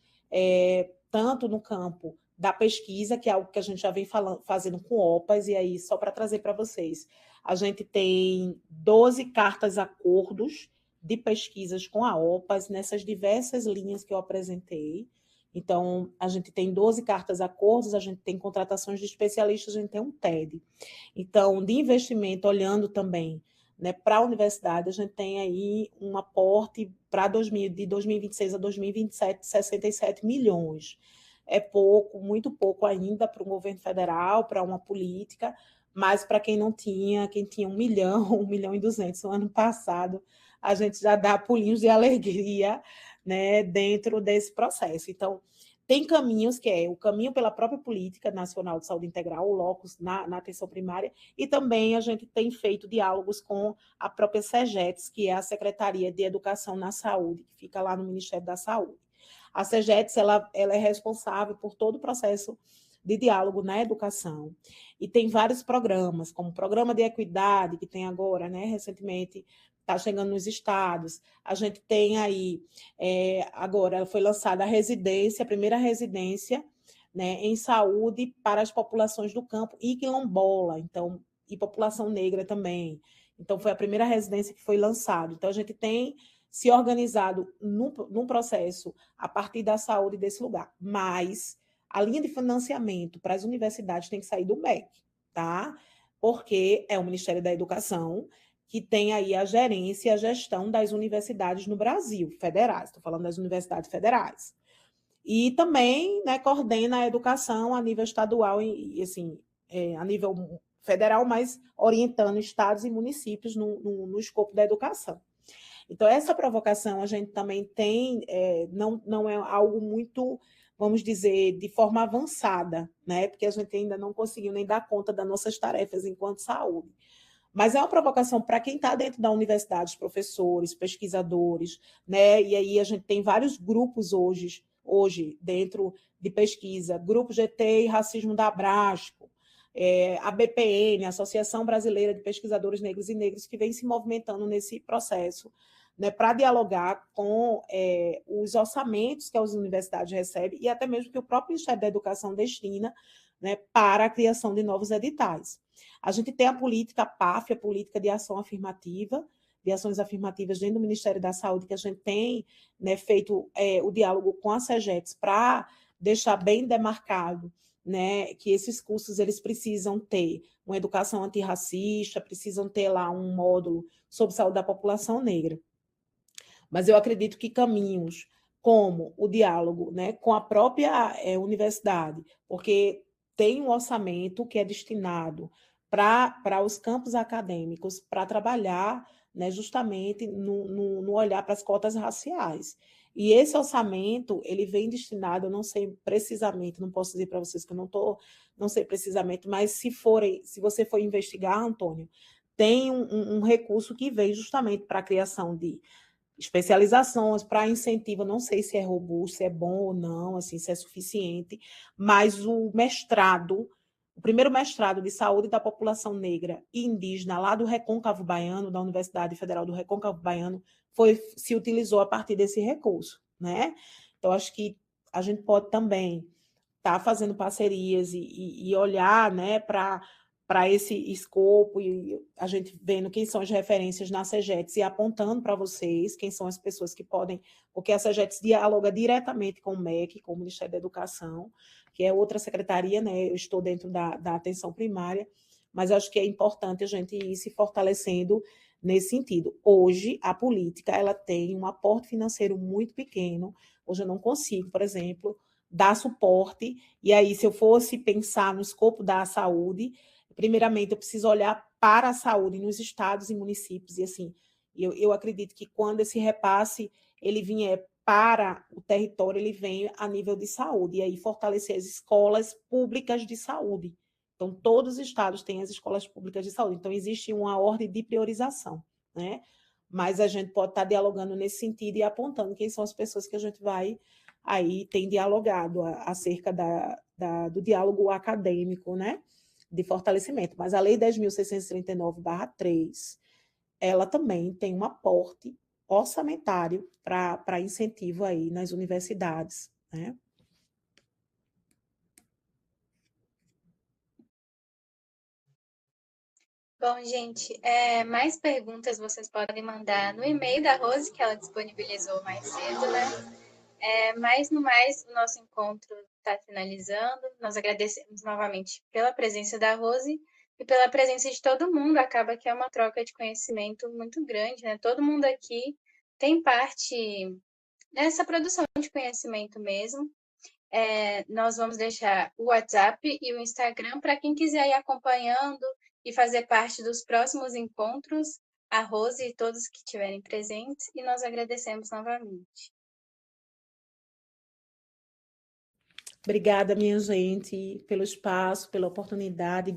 tanto no campo da pesquisa, que é algo que a gente já vem fazendo com OPAs, e aí, só para trazer para vocês, a gente tem 12 cartas-acordos de pesquisas com a OPAS, nessas diversas linhas que eu apresentei. Então, a gente tem 12 cartas-acordos, a gente tem contratações de especialistas, a gente tem um TED. Então, de investimento, olhando também, né, para a universidade, a gente tem aí um aporte para de 2026 a 2027 de 67 milhões. É pouco, muito pouco ainda para o governo federal, para uma política, mas para quem não tinha, quem tinha 1 milhão, 1 milhão e 200 no ano passado, a gente já dá pulinhos de alegria, né, dentro desse processo. Então, tem caminhos, que é o caminho pela própria Política Nacional de Saúde Integral, o LOCUS, na atenção primária, e também a gente tem feito diálogos com a própria SEGETS, que é a Secretaria de Educação na Saúde, que fica lá no Ministério da Saúde. A SEGETS, ela é responsável por todo o processo de diálogo na educação, e tem vários programas, como o Programa de Equidade, que tem agora, né, recentemente, está chegando nos estados. A gente tem aí, agora foi lançada a primeira residência, né, em saúde para as populações do campo e quilombola, então, e população negra também. Então, foi a primeira residência que foi lançada. Então, a gente tem se organizado num processo a partir da saúde desse lugar. Mas a linha de financiamento para as universidades tem que sair do MEC, tá? Porque é o Ministério da Educação que tem aí a gerência e a gestão das universidades no Brasil, federais, estou falando das universidades federais. E também, né, coordena a educação a nível estadual e assim, a nível federal, mas orientando estados e municípios no escopo da educação. Então, essa provocação a gente também tem, não é algo muito vamos dizer, de forma avançada, né? Porque a gente ainda não conseguiu nem dar conta das nossas tarefas enquanto saúde. Mas é uma provocação para quem está dentro da universidade, os professores, pesquisadores, né? E aí a gente tem vários grupos hoje dentro de pesquisa, Grupo GT e Racismo da Abrasco, a BPN, Associação Brasileira de Pesquisadores Negros e Negras, que vem se movimentando nesse processo, né, para dialogar com os orçamentos que as universidades recebem e até mesmo que o próprio Ministério da Educação destina, né, para a criação de novos editais. A gente tem a política PAF, a política de ação afirmativa, de ações afirmativas dentro do Ministério da Saúde, que a gente tem, né, feito o diálogo com a SEGETS para deixar bem demarcado, né, que esses cursos eles precisam ter uma educação antirracista, precisam ter lá um módulo sobre saúde da população negra. Mas eu acredito que caminhos como o diálogo, né, com a própria universidade, porque tem um orçamento que é destinado para os campos acadêmicos, para trabalhar, né, justamente no olhar para as cotas raciais. E esse orçamento, ele vem destinado, eu não sei precisamente, não posso dizer para vocês que eu não sei precisamente, mas se você for investigar, Antônio, tem um recurso que vem justamente para a criação de especializações para incentivo, não sei se é robusto, se é bom ou não, assim, se é suficiente, mas o primeiro mestrado de saúde da população negra e indígena lá do Recôncavo Baiano, da Universidade Federal do Recôncavo Baiano, se utilizou a partir desse recurso, né? Então, acho que a gente pode também estar fazendo parcerias e olhar, né, para esse escopo, e a gente vendo quem são as referências na SEGETS e apontando para vocês quem são as pessoas que podem, porque a SEGETS dialoga diretamente com o MEC, com o Ministério da Educação, que é outra secretaria, né? Eu estou dentro da atenção primária, mas acho que é importante a gente ir se fortalecendo nesse sentido. Hoje, a política ela tem um aporte financeiro muito pequeno. Hoje eu não consigo, por exemplo, dar suporte, e aí se eu fosse pensar no escopo da saúde, primeiramente, eu preciso olhar para a saúde nos estados e municípios, e assim, eu acredito que quando esse repasse ele vier para o território, ele vem a nível de saúde, e aí fortalecer as escolas públicas de saúde. Então, todos os estados têm as escolas públicas de saúde, então existe uma ordem de priorização, né? Mas a gente pode estar dialogando nesse sentido e apontando quem são as pessoas que a gente vai aí tem dialogado acerca do diálogo acadêmico, né? De fortalecimento, mas a Lei 10.639/3, ela também tem um aporte orçamentário para incentivo aí nas universidades, né? Bom, gente, mais perguntas vocês podem mandar no e-mail da Rose, que ela disponibilizou mais cedo, né? Mas no mais, o nosso encontro está finalizando. Nós agradecemos novamente pela presença da Rose e pela presença de todo mundo. Acaba que é uma troca de conhecimento muito grande, né? Todo mundo aqui tem parte nessa produção de conhecimento mesmo. Nós vamos deixar o WhatsApp e o Instagram para quem quiser ir acompanhando e fazer parte dos próximos encontros, a Rose e todos que estiverem presentes, e nós agradecemos novamente. Obrigada, minha gente, pelo espaço, pela oportunidade.